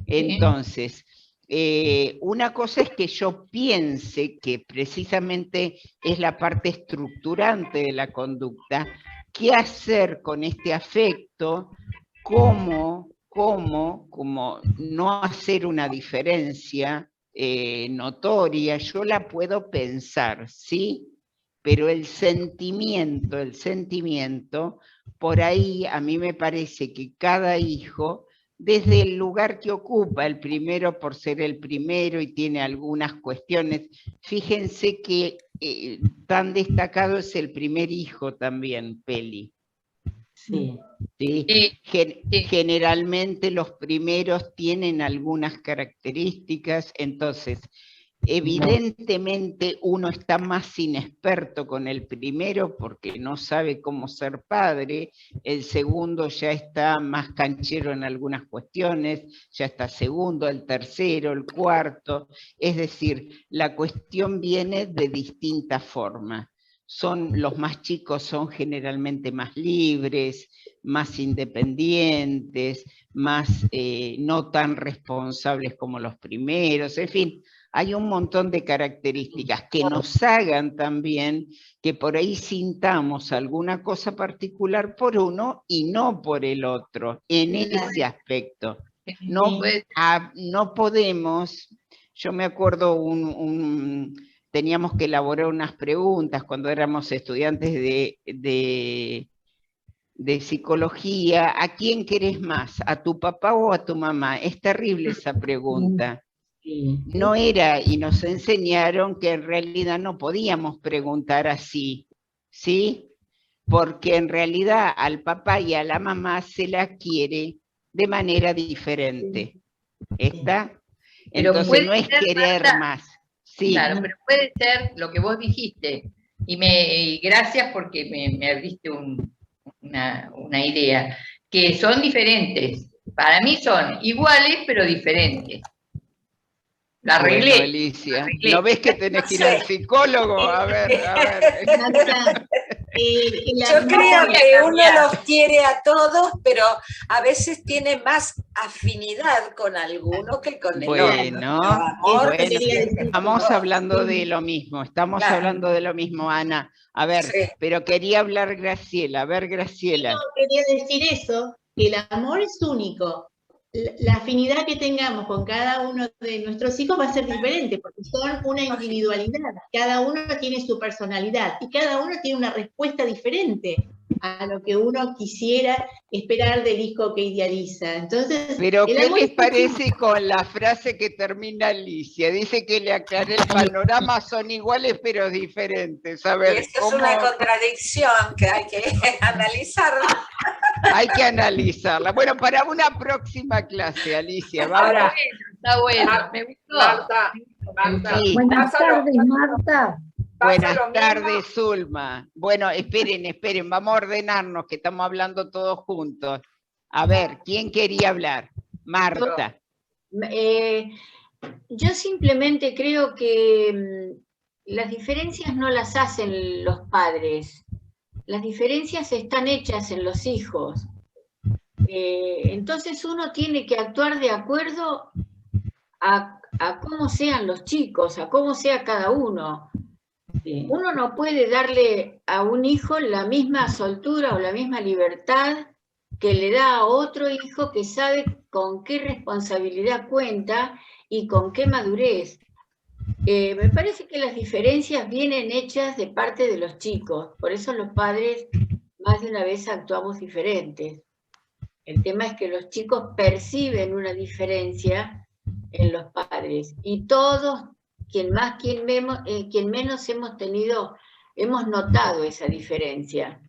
Entonces, una cosa es que yo piense que precisamente es la parte estructurante de la conducta, qué hacer con este afecto, cómo no hacer una diferencia notoria. Yo la puedo pensar, ¿sí? Pero el sentimiento, por ahí a mí me parece que cada hijo, desde el lugar que ocupa, el primero por ser el primero y tiene algunas cuestiones, fíjense que tan destacado es el primer hijo también, Peli. Sí. ¿Sí? Generalmente los primeros tienen algunas características, entonces evidentemente uno está más inexperto con el primero porque no sabe cómo ser padre, el segundo ya está más canchero en algunas cuestiones, ya está segundo, el tercero, el cuarto, es decir, la cuestión viene de distintas formas. Los más chicos son generalmente más libres, más independientes, más no tan responsables como los primeros, en fin, hay un montón de características que nos hagan también que por ahí sintamos alguna cosa particular por uno y no por el otro, en ese aspecto. No podemos, yo me acuerdo teníamos que elaborar unas preguntas cuando éramos estudiantes de psicología. ¿A quién querés más? ¿A tu papá o a tu mamá? Es terrible esa pregunta. No era, y nos enseñaron que en realidad no podíamos preguntar así, ¿sí? Porque en realidad al papá y a la mamá se la quiere de manera diferente. ¿Está? Entonces no es querer más. Sí. Claro, pero puede ser lo que vos dijiste, y gracias porque me abriste una idea, que son diferentes. Para mí son iguales, pero diferentes. La arreglé. Bueno, Alicia, ¿no ves que tenés que ir al psicólogo? A ver. Yo creo que uno los quiere a todos, pero a veces tiene más afinidad con alguno que con el otro. Bueno, estamos hablando de lo mismo, hablando de lo mismo, Ana. A ver, pero quería hablar Graciela. A ver, Graciela. No, quería decir eso, que el amor es único. La afinidad que tengamos con cada uno de nuestros hijos va a ser diferente, porque son una individualidad, cada uno tiene su personalidad, y cada uno tiene una respuesta diferente a lo que uno quisiera esperar del hijo que idealiza. Entonces, pero ¿qué les parece con la frase que termina Alicia? Dice que le aclaré el panorama, son iguales pero diferentes. A ver, eso es una contradicción que hay que analizarla. Hay que analizarla. Bueno, para una próxima clase, Alicia. Vamos. Ahora, está bueno, me gustó. Marta. Sí. Buenas tardes, Marta. Buenas tardes, Zulma. Bueno, esperen, vamos a ordenarnos, que estamos hablando todos juntos. A ver, ¿quién quería hablar? Marta. Yo simplemente creo que las diferencias no las hacen los padres. Las diferencias están hechas en los hijos. Entonces uno tiene que actuar de acuerdo a cómo sean los chicos, a cómo sea cada uno. Uno no puede darle a un hijo la misma soltura o la misma libertad que le da a otro hijo que sabe con qué responsabilidad cuenta y con qué madurez. Me parece que las diferencias vienen hechas de parte de los chicos, por eso los padres más de una vez actuamos diferentes. El tema es que los chicos perciben una diferencia en los padres, y todos, quien más, quien menos hemos notado esa diferencia.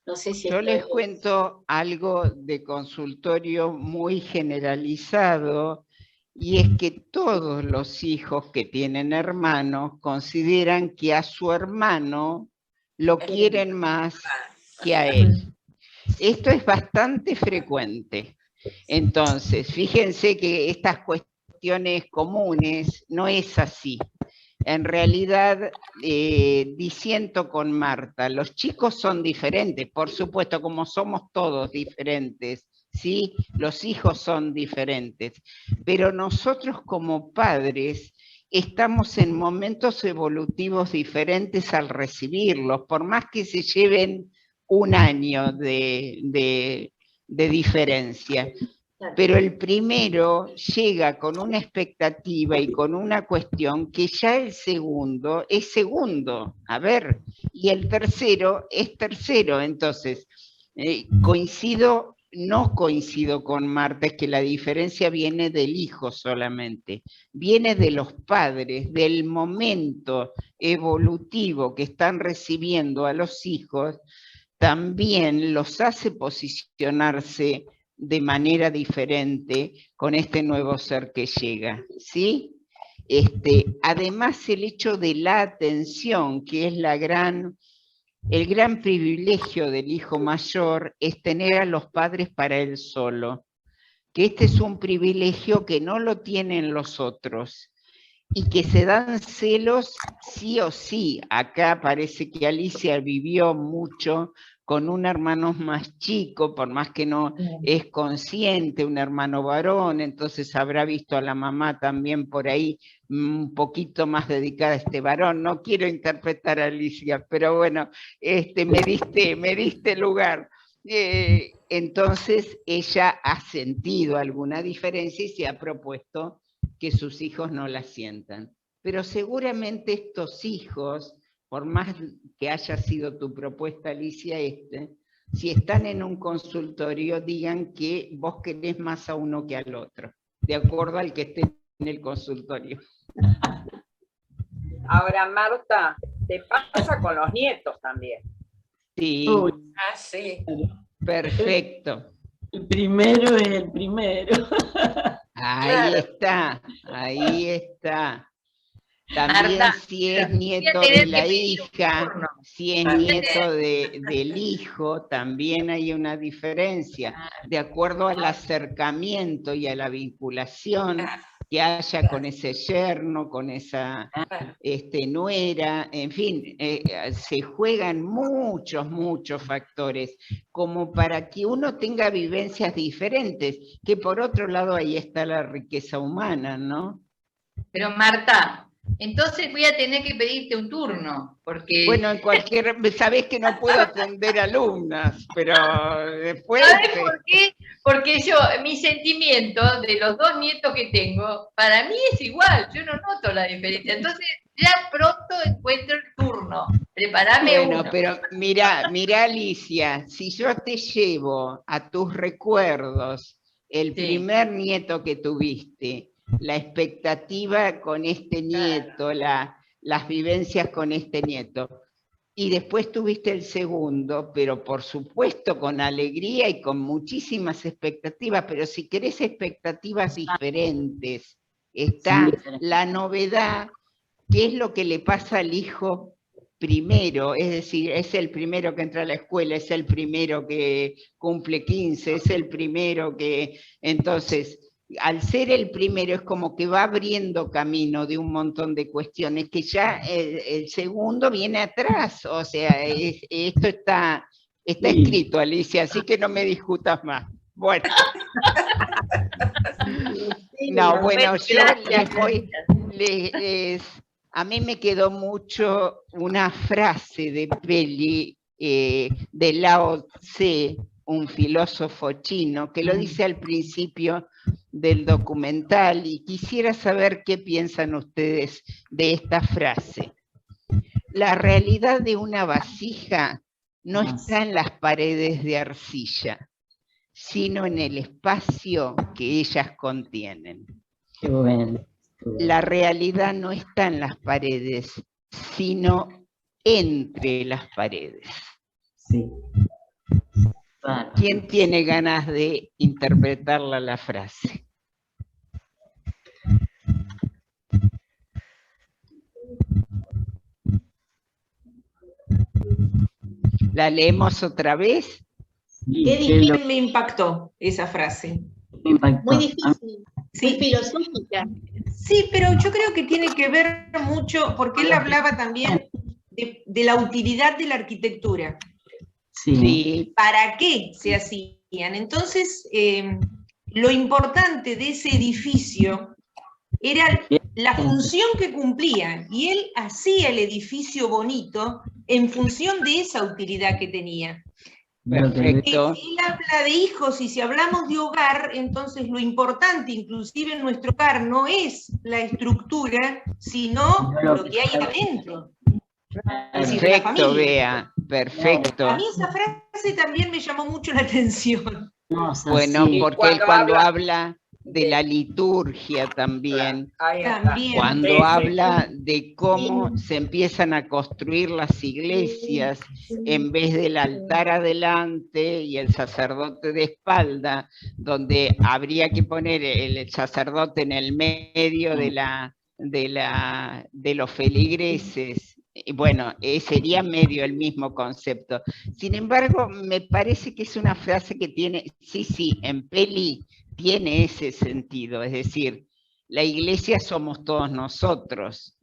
No sé si yo les cuento algo de consultorio muy generalizado, y es que todos los hijos que tienen hermanos consideran que a su hermano lo quieren más que a él. Esto es bastante frecuente. Entonces, fíjense que estas cuestiones comunes no es así. En realidad, disiento con Marta, los chicos son diferentes, por supuesto, como somos todos diferentes, ¿sí? Los hijos son diferentes, pero nosotros como padres estamos en momentos evolutivos diferentes al recibirlos, por más que se lleven un año de diferencia. Pero el primero llega con una expectativa y con una cuestión que ya el segundo es segundo, a ver, y el tercero es tercero. Entonces, no coincido con Marta, es que la diferencia viene del hijo solamente, viene de los padres, del momento evolutivo que están recibiendo a los hijos, también los hace posicionarse de manera diferente con este nuevo ser que llega, ¿sí? Además, el hecho de la atención, que es el gran privilegio del hijo mayor, es tener a los padres para él solo, que este es un privilegio que no lo tienen los otros, y que se dan celos sí o sí. Acá parece que Alicia vivió mucho con un hermano más chico, por más que no es consciente, un hermano varón, entonces habrá visto a la mamá también por ahí un poquito más dedicada a este varón. No quiero interpretar a Alicia, pero bueno, me diste lugar. Entonces ella ha sentido alguna diferencia y se ha propuesto que sus hijos no la sientan. Pero seguramente estos hijos, por más que haya sido tu propuesta, Alicia, si están en un consultorio, digan que vos querés más a uno que al otro, de acuerdo al que esté en el consultorio. Ahora, Marta, te pasa con los nietos también. Sí. Sí. Perfecto. El primero es el primero. Ahí está, ahí está. También Marta, si es voy a nieto tener de que la pedir un hija, turno. si es nieto del hijo, también hay una diferencia, de acuerdo al acercamiento y a la vinculación que haya con ese yerno, con esa nuera, en fin, se juegan muchos factores, como para que uno tenga vivencias diferentes, que por otro lado ahí está la riqueza humana, ¿no? Pero Marta, entonces voy a tener que pedirte un turno, porque... Bueno, en cualquier... Sabés que no puedo atender alumnas, pero después... ¿Sabes por qué? Porque mi sentimiento de los 2 nietos que tengo, para mí es igual, yo no noto la diferencia. Entonces, ya pronto encuentro el turno. Prepárame Bueno, uno. pero mira, Alicia, si yo te llevo a tus recuerdos el primer nieto que tuviste, la expectativa con este nieto, las vivencias con este nieto, y después tuviste el segundo, pero por supuesto con alegría y con muchísimas expectativas, pero si querés expectativas diferentes, está la novedad, qué es lo que le pasa al hijo primero, es decir, es el primero que entra a la escuela, es el primero que cumple 15, es el primero que... Entonces, al ser el primero es como que va abriendo camino de un montón de cuestiones que ya el segundo viene atrás, o sea, esto está escrito, Alicia, así que no me discutas más. Bueno. No, bueno, yo a mí me quedó mucho una frase de Peli, de Lao Tse, un filósofo chino, que lo dice al principio del documental, y quisiera saber qué piensan ustedes de esta frase. La realidad de una vasija no está en las paredes de arcilla, sino en el espacio que ellas contienen. Qué bueno. La realidad no está en las paredes, sino entre las paredes. Sí. Claro. ¿Quién tiene ganas de interpretarla la frase? ¿La leemos otra vez? Qué difícil me impactó esa frase. Muy difícil, muy filosófica. Sí, pero yo creo que tiene que ver mucho, porque él hablaba también de la utilidad de la arquitectura. Sí. ¿Para qué se hacían? Entonces, lo importante de ese edificio era la función que cumplía, y él hacía el edificio bonito en función de esa utilidad que tenía. Perfecto. Si él habla de hijos y si hablamos de hogar, entonces lo importante, inclusive en nuestro hogar, no es la estructura, sino lo que hay adentro. Perfecto, Bea, perfecto. A mí esa frase también me llamó mucho la atención. Bueno, porque él cuando habla de la liturgia también, cuando habla de cómo se empiezan a construir las iglesias en vez del altar adelante y el sacerdote de espalda, donde habría que poner el sacerdote en el medio de los feligreses. Bueno, sería medio el mismo concepto. Sin embargo, me parece que es una frase que tiene, sí, en Peli tiene ese sentido, es decir, la iglesia somos todos nosotros,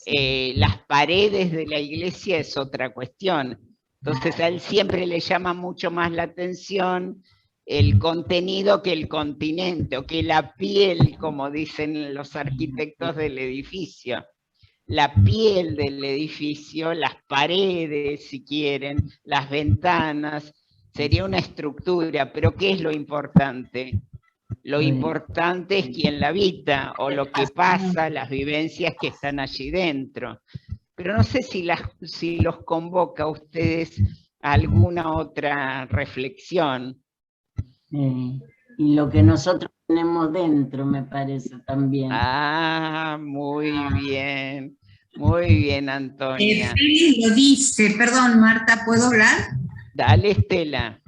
las paredes de la iglesia es otra cuestión, entonces a él siempre le llama mucho más la atención el contenido que el continente, o que la piel, como dicen los arquitectos del edificio. La piel del edificio, las paredes, si quieren, las ventanas, sería una estructura, pero ¿qué es lo importante? Lo importante es quién la habita, o lo que pasa, las vivencias que están allí dentro. Pero no sé si los convoca a ustedes a alguna otra reflexión. Y lo que nosotros tenemos dentro, me parece también. Ah, muy bien, Antonia. Félix lo dice, perdón, Marta, ¿puedo hablar? Dale, Estela.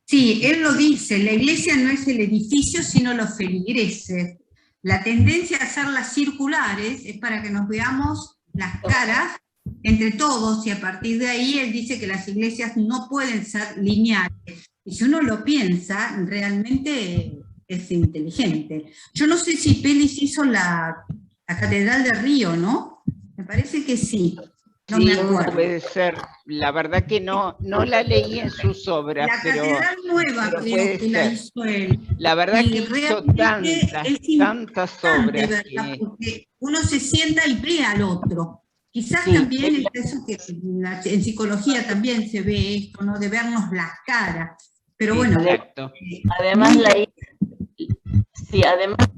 Sí, él lo dice, la iglesia no es el edificio, sino los feligreses. La tendencia a hacerlas circulares es para que nos veamos las caras entre todos, y a partir de ahí él dice que las iglesias no pueden ser lineales. Y si uno lo piensa, realmente es inteligente. Yo no sé si Pelis hizo la Catedral de Río, ¿no? Me parece que sí. No sí, me acuerdo. puede ser. La verdad que no la leí en sus obras, La pero Catedral Nueva pero creo puede que la ser. hizo él. La verdad Y que hizo realmente tantas es obras importante, ¿verdad? que... Porque uno se sienta y ve al otro. Quizás Sí. también es eso que en psicología también se ve esto, ¿no? De vernos las caras. Pero bueno, Exacto. Además la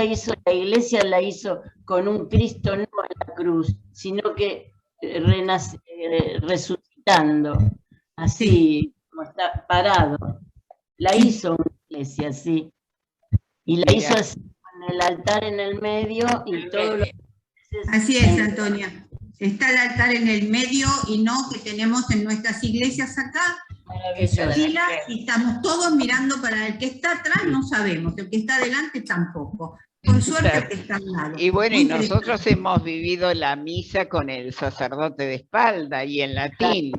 hizo la iglesia, la hizo con un Cristo no en la cruz, sino que resucitando, así como está parado. La hizo una iglesia, sí. Y la hizo así, con el altar en el medio y todo lo... así es, Antonia. Está el altar en el medio y no que tenemos en nuestras iglesias acá, fila, y estamos todos mirando para el que está atrás, no sabemos, el que está adelante tampoco. Por suerte el que está al lado. Y bueno, y Muy nosotros hemos vivido la misa con el sacerdote de espalda y en latín.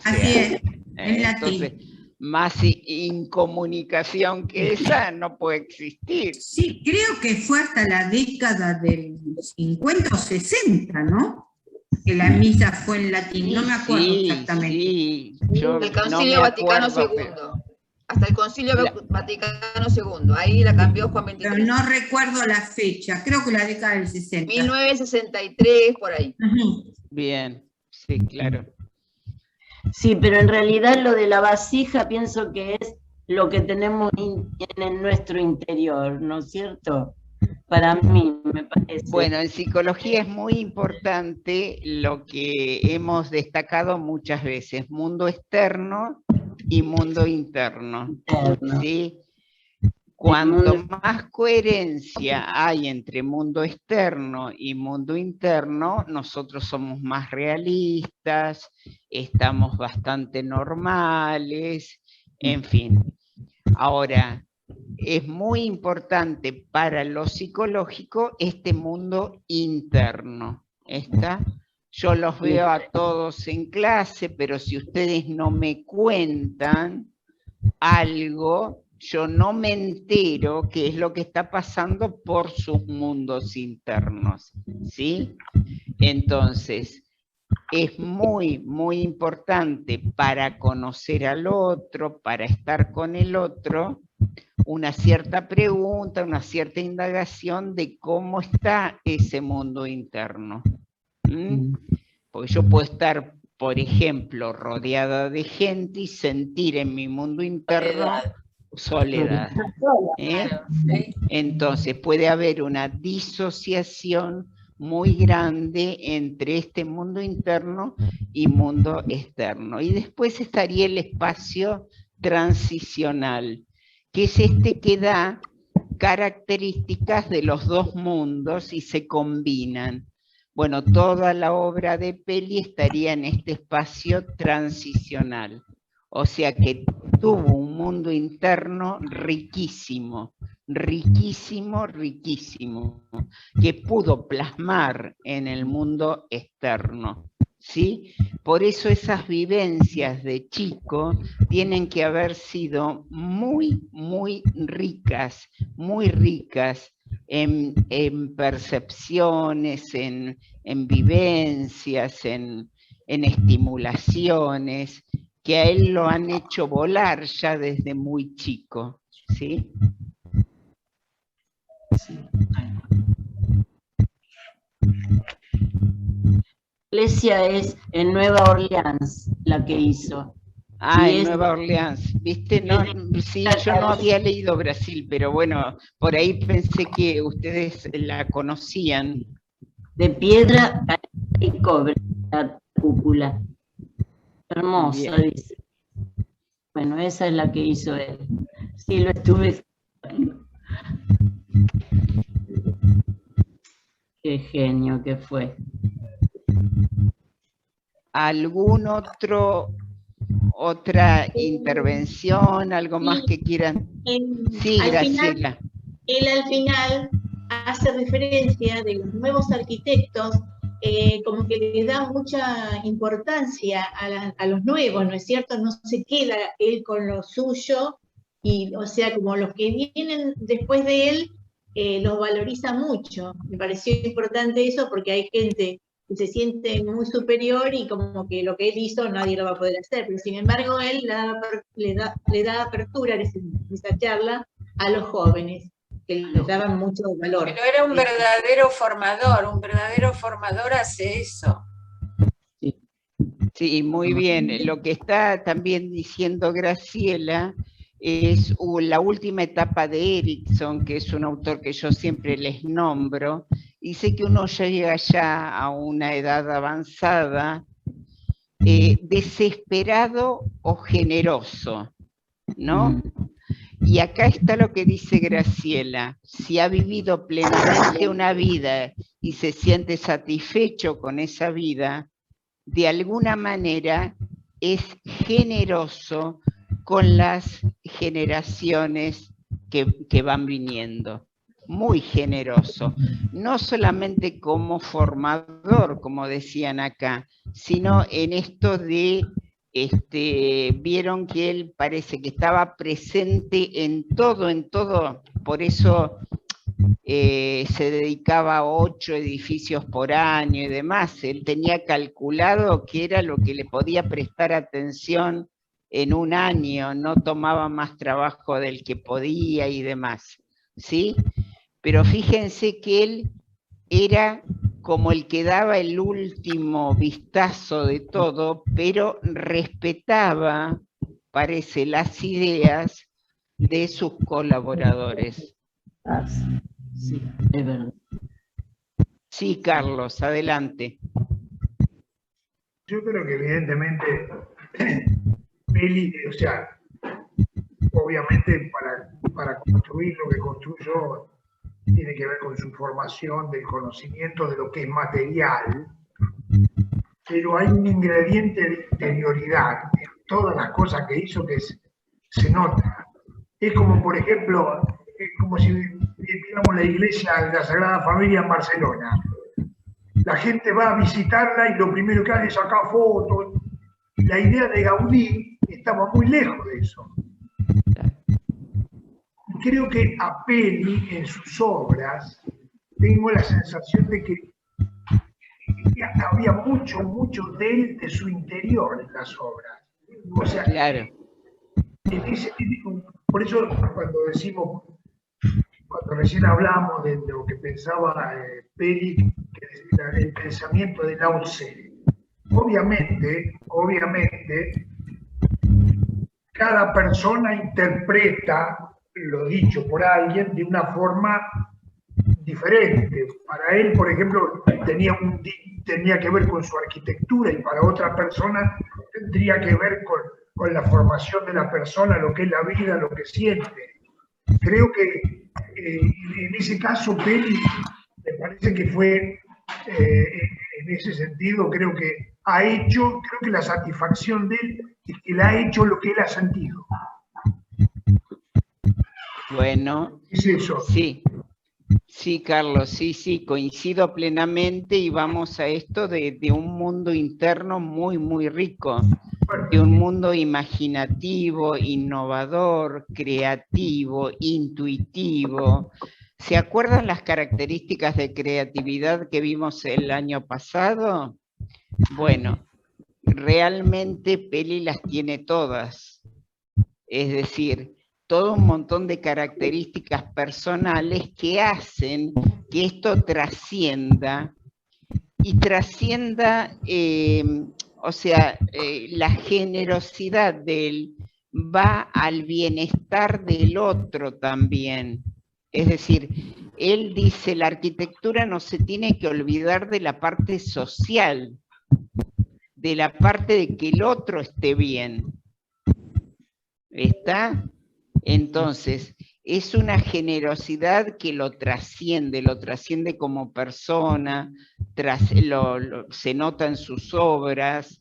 Así es, en entonces, latín. Más incomunicación que esa no puede existir. Sí, creo que fue hasta la década del 50 o 60, ¿no? Que la misa fue en latín, no me acuerdo exactamente. Sí, el Concilio Vaticano II. Hasta el Concilio Vaticano II, ahí la cambió Juan XXIII. Pero no recuerdo la fecha, creo que la década del 60. 1963, por ahí. Bien, sí, claro. Sí, pero en realidad lo de la vasija pienso que es lo que tenemos en nuestro interior, ¿no es cierto? Para mí, me parece. Bueno, en psicología es muy importante lo que hemos destacado muchas veces, mundo externo y mundo interno. ¿Sí? Cuanto más coherencia hay entre mundo externo y mundo interno, nosotros somos más realistas, estamos bastante normales, en fin. Ahora, es muy importante para lo psicológico este mundo interno. Yo los veo a todos en clase, pero si ustedes no me cuentan algo, yo no me entero qué es lo que está pasando por sus mundos internos, ¿sí? Entonces, es muy, muy importante para conocer al otro, para estar con el otro, una cierta pregunta, una cierta indagación de cómo está ese mundo interno. Porque yo puedo estar, por ejemplo, rodeada de gente y sentir en mi mundo interno soledad. Entonces puede haber una disociación muy grande entre este mundo interno y mundo externo. Y después estaría el espacio transicional, que es este que da características de los dos mundos y se combinan. Bueno, toda la obra de Peli estaría en este espacio transicional. O sea que tuvo un mundo interno riquísimo, riquísimo, riquísimo, que pudo plasmar en el mundo externo, ¿sí? Por eso esas vivencias de chico tienen que haber sido muy, muy ricas en percepciones, en vivencias, en estimulaciones, que a él lo han hecho volar ya desde muy chico, ¿sí? La iglesia es en Nueva Orleans la que hizo. Ah, Y en es- Nueva Orleans, ¿viste? No, sí, yo no había leído Brasil, pero bueno, por ahí pensé que ustedes la conocían. De piedra y cobre, la cúpula. Hermosa, Bien. dice. Bueno, esa es la que hizo él. Sí, lo estuve estudiando. Qué genio que fue. ¿Algún otra intervención, algo más que quieran? Sí, al Graciela. Él al final hace referencia de los nuevos arquitectos, como que le da mucha importancia a los nuevos, ¿no es cierto? No se queda él con lo suyo, y, o sea, como los que vienen después de él, los valoriza mucho. Me pareció importante eso porque hay gente que se siente muy superior y como que lo que él hizo nadie lo va a poder hacer, pero sin embargo él le da apertura en esa charla a los jóvenes, que le daban mucho valor. Pero era un verdadero formador hace eso. Sí, muy bien. Lo que está también diciendo Graciela es la última etapa de Erickson, que es un autor que yo siempre les nombro. Dice que uno llega ya a una edad avanzada, desesperado o generoso, ¿no? Y acá está lo que dice Graciela: si ha vivido plenamente una vida y se siente satisfecho con esa vida, de alguna manera es generoso con las generaciones que van viniendo. Muy generoso, no solamente como formador, como decían acá, sino en esto de, vieron que él parece que estaba presente en todo, por eso se dedicaba a 8 edificios por año y demás. Él tenía calculado que era lo que le podía prestar atención en un año, no tomaba más trabajo del que podía y demás, ¿sí? Pero fíjense que él era como el que daba el último vistazo de todo, pero respetaba, parece, las ideas de sus colaboradores. Sí, es verdad. Sí, Carlos, adelante. Yo creo que evidentemente Peli, o sea, obviamente para construir lo que construyó tiene que ver con su formación, del conocimiento de lo que es material, pero hay un ingrediente de interioridad en todas las cosas que hizo que se nota. Es como, por ejemplo, como si viéramos la iglesia de la Sagrada Familia en Barcelona. La gente va a visitarla y lo primero que hace es sacar fotos. La idea de Gaudí estaba muy lejos de eso. Creo que a Peli, en sus obras, tengo la sensación de que había mucho de él, de su interior en las obras. O sea, claro. Por eso cuando recién hablamos de lo que pensaba Peli, el pensamiento de Lao Tse, obviamente, cada persona interpreta lo dicho por alguien de una forma diferente. Para él, por ejemplo, tenía que ver con su arquitectura, y para otra persona tendría que ver con la formación de la persona, lo que es la vida, lo que siente. Creo que en ese caso Peli me parece que fue, en ese sentido, creo que la satisfacción de él es que le ha hecho lo que él ha sentido. Bueno, ¿Es eso? Sí, Carlos, sí, coincido plenamente, y vamos a esto de un mundo interno muy rico, de un mundo imaginativo, innovador, creativo, intuitivo. ¿Se acuerdan las características de creatividad que vimos el año pasado? Bueno, realmente Peli las tiene todas, es decir, todo un montón de características personales que hacen que esto trascienda, y trascienda, o sea, la generosidad de él va al bienestar del otro también. Es decir, él dice, la arquitectura no se tiene que olvidar de la parte social, de la parte de que el otro esté bien. ¿Está? Entonces, es una generosidad que lo trasciende como persona, se nota en sus obras,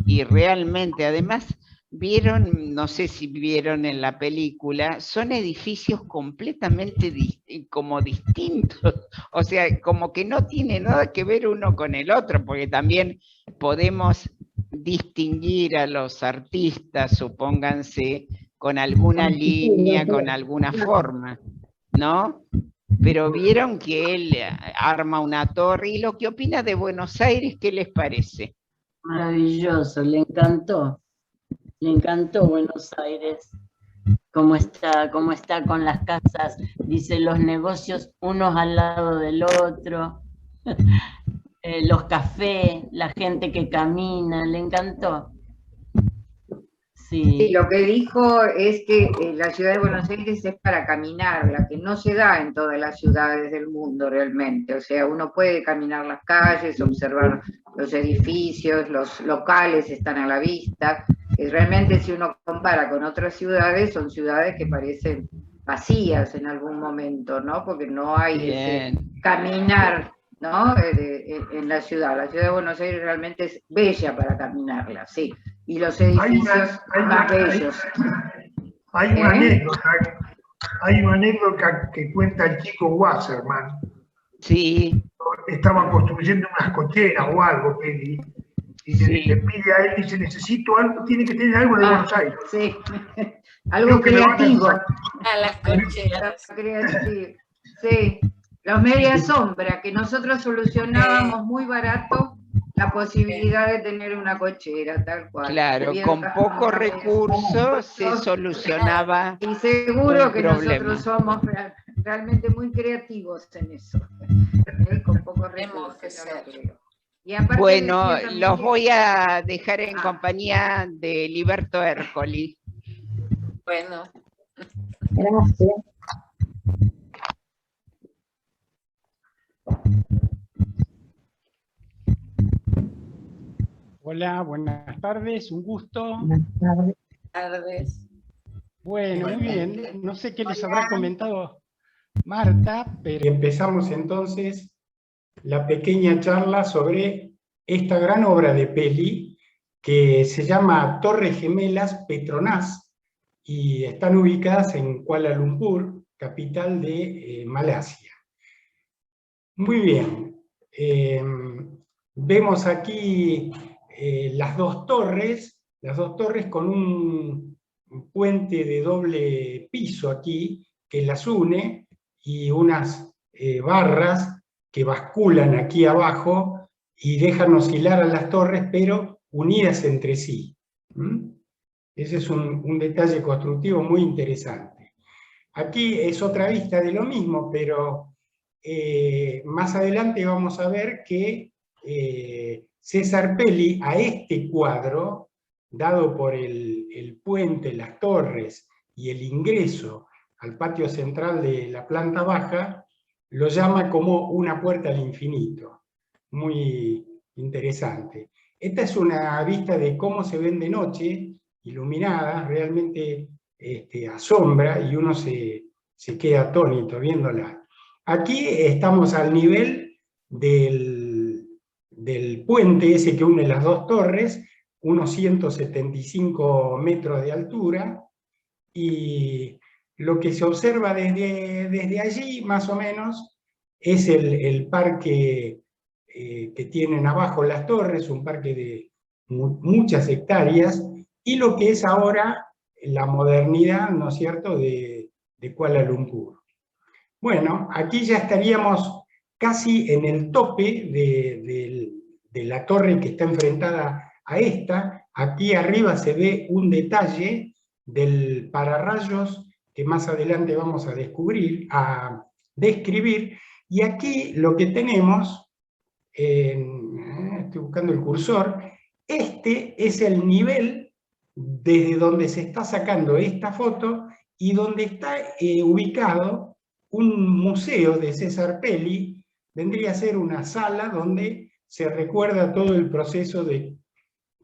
y realmente, además, vieron, no sé si vieron en la película, son edificios completamente como distintos, o sea, como que no tiene nada que ver uno con el otro, porque también podemos distinguir a los artistas, supónganse, con alguna línea, con alguna forma, ¿no? Pero vieron que él arma una torre, y lo que opina de Buenos Aires, ¿qué les parece? Maravilloso, le encantó Buenos Aires, cómo está con las casas, dice, los negocios unos al lado del otro, los cafés, la gente que camina, le encantó. Sí, lo que dijo es que la ciudad de Buenos Aires es para caminarla, que no se da en todas las ciudades del mundo realmente. O sea, uno puede caminar las calles, observar los edificios, los locales están a la vista. Y realmente si uno compara con otras ciudades, son ciudades que parecen vacías en algún momento, ¿no? Porque no hay ese caminar, ¿no? En la ciudad. La ciudad de Buenos Aires realmente es bella para caminarla, sí. Y los edificios más bellos. Hay una anécdota que cuenta el chico Wasserman. Sí. Estaban construyendo unas cocheras o algo, Peli, y le pide a él, dice, necesito algo, tiene que tener algo de Buenos Aires. Sí, algo creativo. A las cocheras. Creativo. Sí, los media sombra, que nosotros solucionábamos muy barato la posibilidad de tener una cochera, tal cual. Claro, con pocos recursos se solucionaba. Y seguro que problema. nosotros somos realmente muy creativos en eso. Con pocos recursos, no lo creo. Y aparte bueno, decía también los que- voy a dejar en compañía de Liberto Ercoli. Bueno. Gracias. Hola, buenas tardes, un gusto. Buenas tardes. Tardes. Bueno, muy bien. No sé qué les habrá comentado Marta, pero empezamos entonces la pequeña charla sobre esta gran obra de Peli que se llama Torres Gemelas Petronas y están ubicadas en Kuala Lumpur, capital de Malasia. Muy bien. Vemos aquí las dos torres con un puente de doble piso aquí que las une y unas barras que basculan aquí abajo y dejan oscilar a las torres, pero unidas entre sí. Ese es un detalle constructivo muy interesante. Aquí es otra vista de lo mismo, pero más adelante vamos a ver que César Pelli a este cuadro, dado por el puente, las torres y el ingreso al patio central de la planta baja, lo llama como una puerta al infinito. Muy interesante. Esta es una vista de cómo se ven de noche, iluminada, realmente asombra y uno se queda atónito viéndola. Aquí estamos al nivel del puente ese que une las dos torres, unos 175 metros de altura, y lo que se observa desde allí, más o menos, es el parque que tienen abajo las torres, un parque de muchas hectáreas, y lo que es ahora la modernidad, ¿no es cierto?, de Kuala Lumpur. Bueno, aquí ya estaríamos casi en el tope de la torre que está enfrentada a esta. Aquí arriba se ve un detalle del pararrayos que más adelante vamos a describir, y aquí lo que tenemos, estoy buscando el cursor, este es el nivel desde donde se está sacando esta foto y donde está ubicado un museo de César Pelli. Vendría a ser una sala donde se recuerda todo el proceso de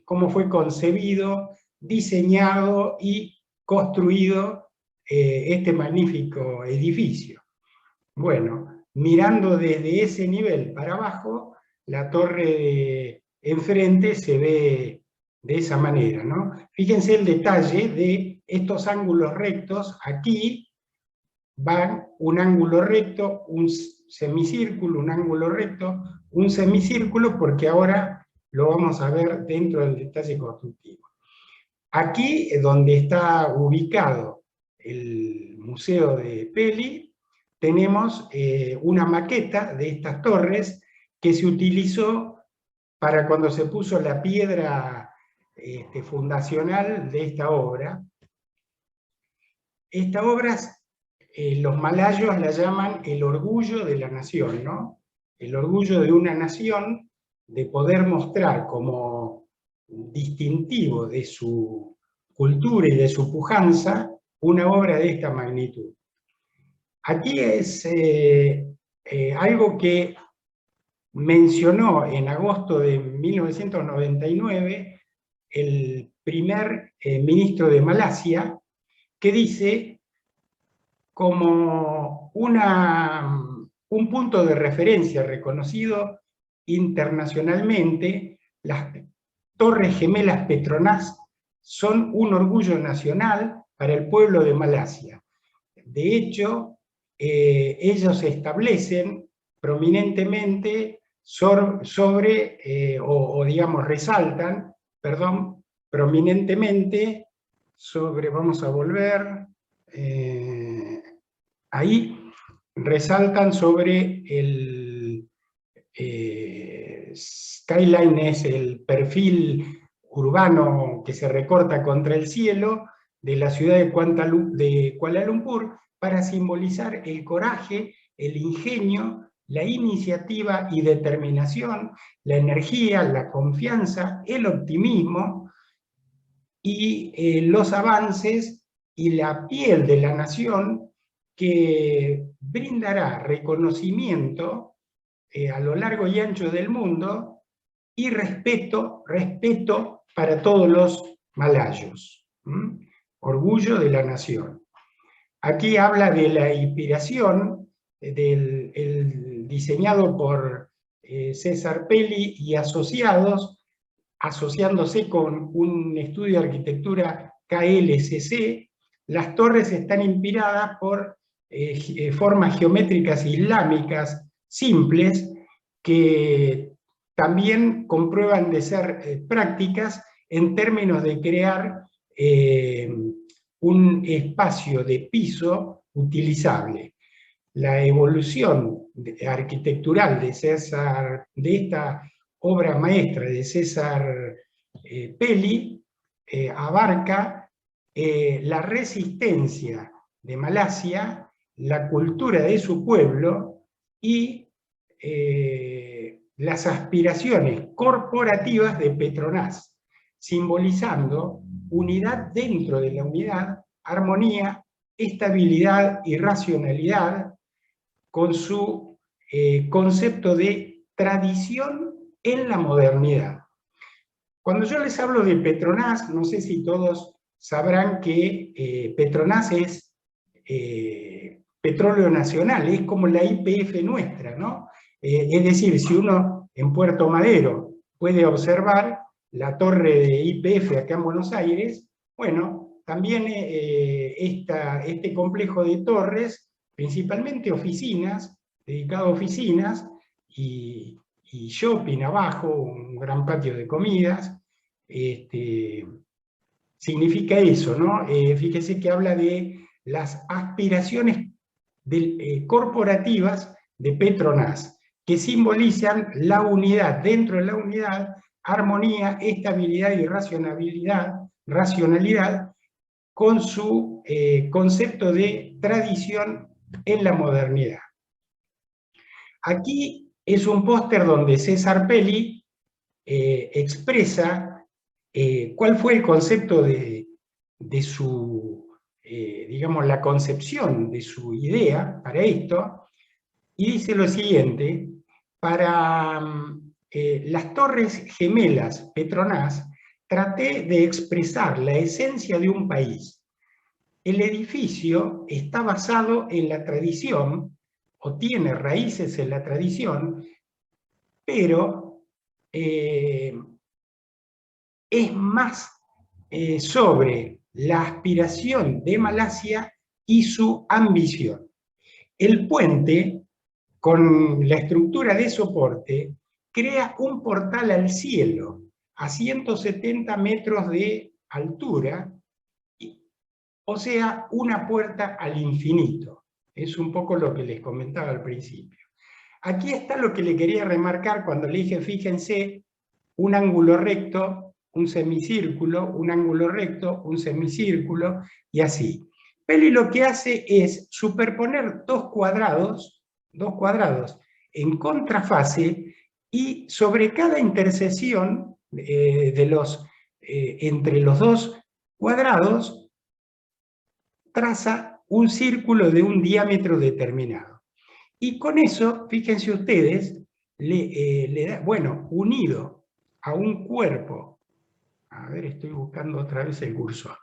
cómo fue concebido, diseñado y construido este magnífico edificio. Bueno, mirando desde ese nivel para abajo, la torre de enfrente se ve de esa manera, ¿no? Fíjense el detalle de estos ángulos rectos. Aquí van un ángulo recto, un semicírculo, un ángulo recto, un semicírculo, porque ahora lo vamos a ver dentro del detalle constructivo. Aquí es donde está ubicado el Museo de Peli. Tenemos una maqueta de estas torres que se utilizó para cuando se puso la piedra fundacional de esta obra. Esta obra, los malayos la llaman el orgullo de la nación, ¿no? El orgullo de una nación, de poder mostrar como distintivo de su cultura y de su pujanza una obra de esta magnitud. Aquí es algo que mencionó en agosto de 1999 el primer ministro de Malasia, que dice como un punto de referencia reconocido internacionalmente, las Torres Gemelas Petronas son un orgullo nacional para el pueblo de Malasia. De hecho, ellos establecen prominentemente digamos, resaltan, perdón, prominentemente sobre, vamos a volver, ahí resaltan sobre el skyline, es el perfil urbano que se recorta contra el cielo de la ciudad de Kuala Lumpur, para simbolizar el coraje, el ingenio, la iniciativa y determinación, la energía, la confianza, el optimismo y los avances y la piel de la nación, que brindará reconocimiento a lo largo y ancho del mundo y respeto para todos los malayos. Orgullo de la nación. Aquí habla de la inspiración el diseñado por César Peli y asociados, asociándose con un estudio de arquitectura KLCC. Las torres están inspiradas por formas geométricas islámicas simples, que también comprueban de ser prácticas en términos de crear un espacio de piso utilizable. La evolución arquitectural de esta obra maestra de César Peli abarca la resistencia de Malasia, la cultura de su pueblo y las aspiraciones corporativas de Petronas, simbolizando unidad dentro de la unidad, armonía, estabilidad y racionalidad, con su concepto de tradición en la modernidad. Cuando yo les hablo de Petronas, no sé si todos sabrán que Petronas es petróleo nacional, es como la YPF nuestra, ¿no? Es decir, si uno en Puerto Madero puede observar la torre de YPF acá en Buenos Aires, bueno, también este complejo de torres, principalmente oficinas, dedicado a oficinas, y shopping abajo, un gran patio de comidas, significa eso, ¿no? Fíjese que habla de las aspiraciones corporativas de Petronas, que simbolizan la unidad, dentro de la unidad, armonía, estabilidad y racionalidad, con su concepto de tradición en la modernidad. Aquí es un póster donde César Peli expresa cuál fue el concepto de su, digamos, la concepción de su idea para esto, y dice lo siguiente: para las Torres Gemelas Petronas, traté de expresar la esencia de un país. El edificio está basado en la tradición, o tiene raíces en la tradición, pero es más sobre la aspiración de Malasia y su ambición. El puente, con la estructura de soporte, crea un portal al cielo a 170 metros de altura, o sea, una puerta al infinito. Es un poco lo que les comentaba al principio. Aquí está lo que le quería remarcar cuando le dije, fíjense, un ángulo recto, un semicírculo, un ángulo recto, un semicírculo, y así. Pelli lo que hace es superponer dos cuadrados en contrafase, y sobre cada intersección entre los dos cuadrados traza un círculo de un diámetro determinado. Y con eso, fíjense ustedes, le da, bueno, unido a un cuerpo, a ver, estoy buscando otra vez el cursor,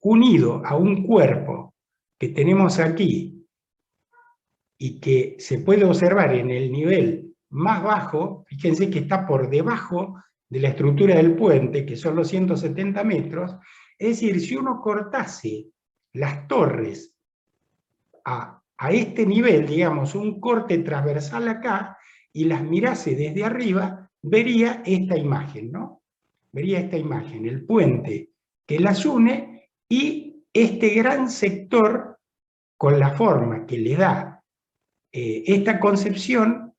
unido a un cuerpo que tenemos aquí y que se puede observar en el nivel más bajo, fíjense que está por debajo de la estructura del puente, que son los 170 metros, es decir, si uno cortase las torres a este nivel, digamos, un corte transversal acá, y las mirase desde arriba, vería esta imagen, ¿no? Vería esta imagen, el puente que las une, y este gran sector con la forma que le da esta concepción,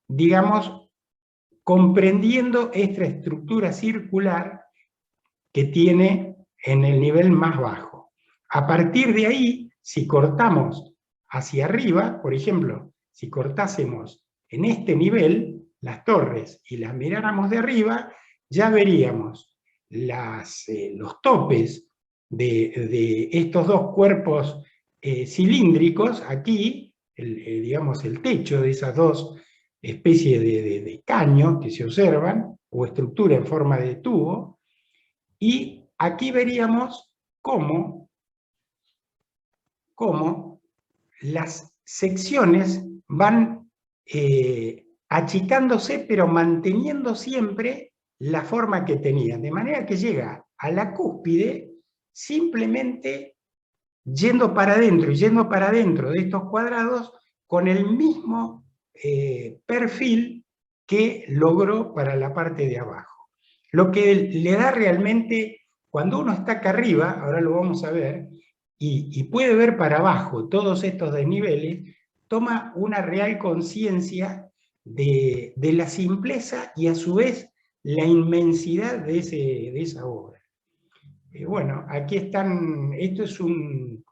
digamos, comprendiendo esta estructura circular que tiene en el nivel más bajo. A partir de ahí, si cortamos hacia arriba, por ejemplo, si cortásemos en este nivel las torres y las miráramos de arriba, ya veríamos los topes de estos dos cuerpos cilíndricos, aquí, digamos, el techo de esas dos especies de caños que se observan, o estructura en forma de tubo, y aquí veríamos cómo las secciones van achicándose, pero manteniendo siempre la forma que tenían, de manera que llega a la cúspide simplemente yendo para adentro y yendo para adentro de estos cuadrados con el mismo perfil que logró para la parte de abajo. Lo que le da realmente, cuando uno está acá arriba, ahora lo vamos a ver, y puede ver para abajo todos estos desniveles, toma una real conciencia de la simpleza y a su vez la inmensidad de esa obra. Bueno, aquí están, esto es un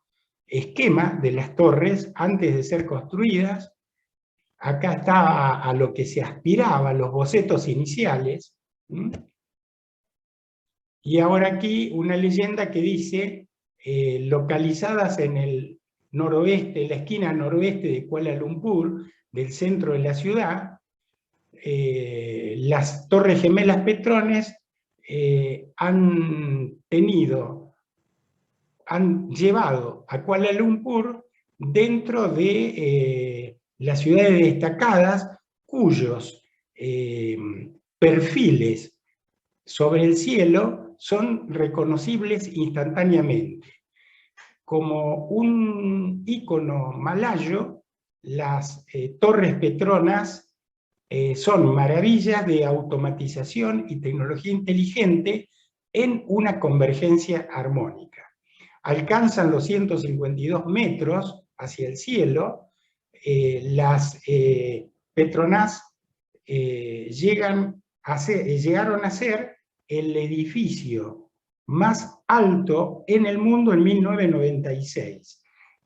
esquema de las torres antes de ser construidas. Acá está a lo que se aspiraba, los bocetos iniciales. Y ahora aquí una leyenda que dice, localizadas en el noroeste, en la esquina noroeste de Kuala Lumpur, del centro de la ciudad, las Torres Gemelas Petrones han llevado a Kuala Lumpur dentro de las ciudades destacadas cuyos perfiles sobre el cielo son reconocibles instantáneamente. Como un ícono malayo, las Torres Petronas son maravillas de automatización y tecnología inteligente en una convergencia armónica. Alcanzan los 152 metros hacia el cielo. Las Petronas llegaron a ser el edificio más alto en el mundo en 1996,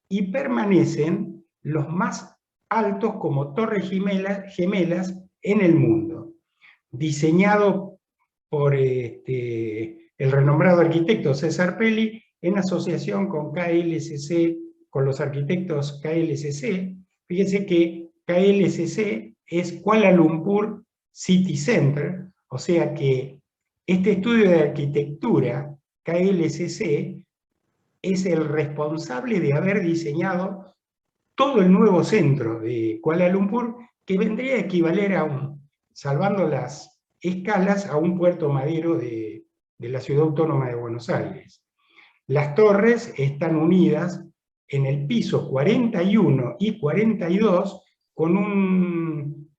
y permanecen los más altos como torres gemelas en el mundo. Diseñado por el renombrado arquitecto César Pelli, en asociación con KLCC, con los arquitectos KLCC. Fíjense que KLCC es Kuala Lumpur City Center, o sea que este estudio de arquitectura, KLCC, es el responsable de haber diseñado todo el nuevo centro de Kuala Lumpur, que vendría a equivaler a salvando las escalas a un puerto madero de la Ciudad Autónoma de Buenos Aires. Las torres están unidas en el piso 41 y 42 con un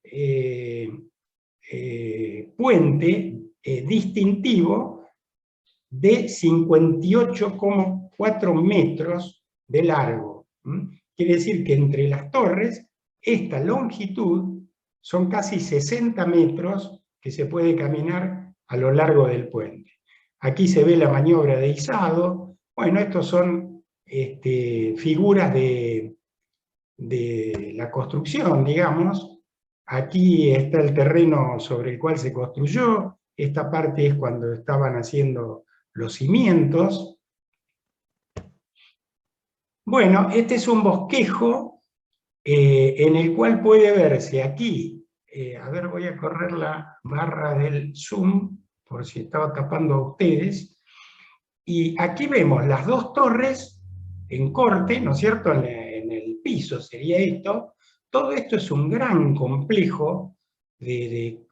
puente distintivo de 58,4 metros de largo. Quiere decir que entre las torres, esta longitud son casi 60 metros que se puede caminar a lo largo del puente. Aquí se ve la maniobra de izado. Bueno, estos son figuras de la construcción, digamos. Aquí está el terreno sobre el cual se construyó. Esta parte es cuando estaban haciendo los cimientos. Bueno, este es un bosquejo en el cual puede verse aquí, a ver, voy a correr la barra del Zoom, por si estaba tapando a ustedes, y aquí vemos las dos torres en corte, ¿no es cierto?, en el piso sería esto. Todo esto es un gran complejo de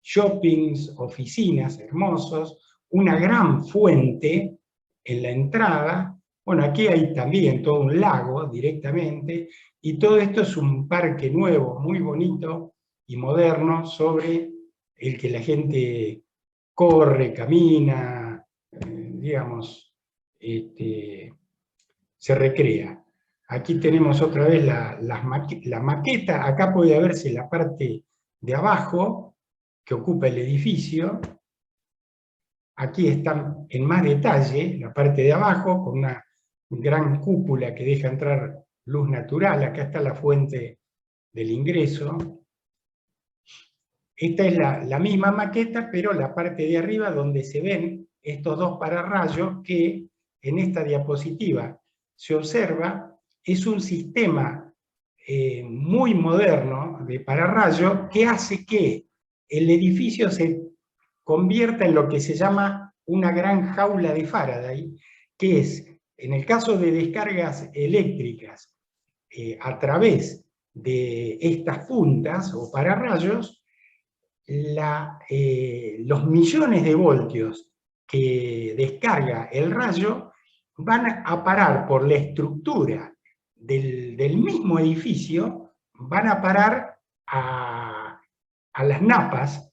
shoppings, oficinas hermosos, una gran fuente en la entrada. Bueno, aquí hay también todo un lago directamente, y todo esto es un parque nuevo, muy bonito y moderno, sobre el que la gente corre, camina, digamos, se recrea. Aquí tenemos otra vez la maqueta. Acá puede verse la parte de abajo que ocupa el edificio. Aquí están en más detalle la parte de abajo, con una gran cúpula que deja entrar luz natural. Acá está la fuente del ingreso. Esta es la misma maqueta, pero la parte de arriba donde se ven estos dos pararrayos que en esta diapositiva se observa, es un sistema muy moderno de pararrayo que hace que el edificio se convierta en lo que se llama una gran jaula de Faraday, que es, en el caso de descargas eléctricas a través de estas puntas o pararrayos, los millones de voltios que descarga el rayo van a parar por la estructura del mismo edificio, van a parar a las napas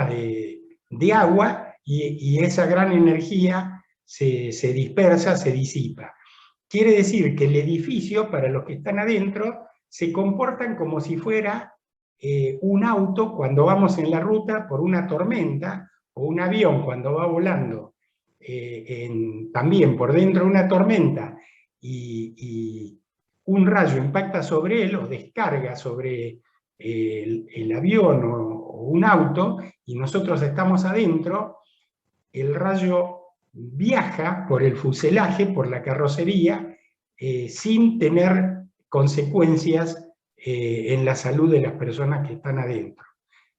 de agua, y esa gran energía se dispersa, se disipa. Quiere decir que el edificio, para los que están adentro, se comportan como si fuera un auto cuando vamos en la ruta por una tormenta, o un avión cuando va volando también por dentro de una tormenta, y un rayo impacta sobre él o descarga sobre el avión o un auto, y nosotros estamos adentro. El rayo viaja por el fuselaje, por la carrocería, sin tener consecuencias en la salud de las personas que están adentro.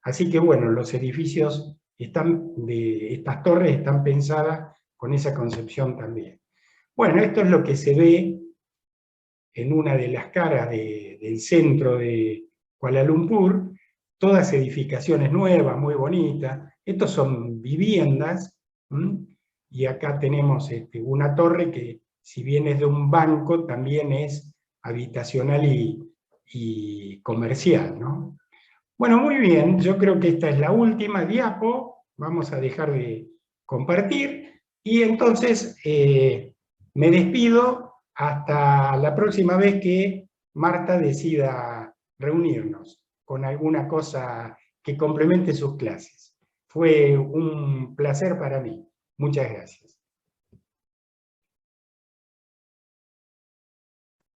Así que bueno, los edificios estas torres están pensadas con esa concepción también. Bueno, esto es lo que se ve en una de las caras del centro de Kuala Lumpur, todas edificaciones nuevas, muy bonitas. Estos son viviendas, y acá tenemos una torre que, si bien es de un banco, también es habitacional y comercial, ¿no? Bueno, muy bien, yo creo que esta es la última diapo, vamos a dejar de compartir, y entonces me despido hasta la próxima vez que Marta decida reunirnos con alguna cosa que complemente sus clases. Fue un placer para mí. Muchas gracias.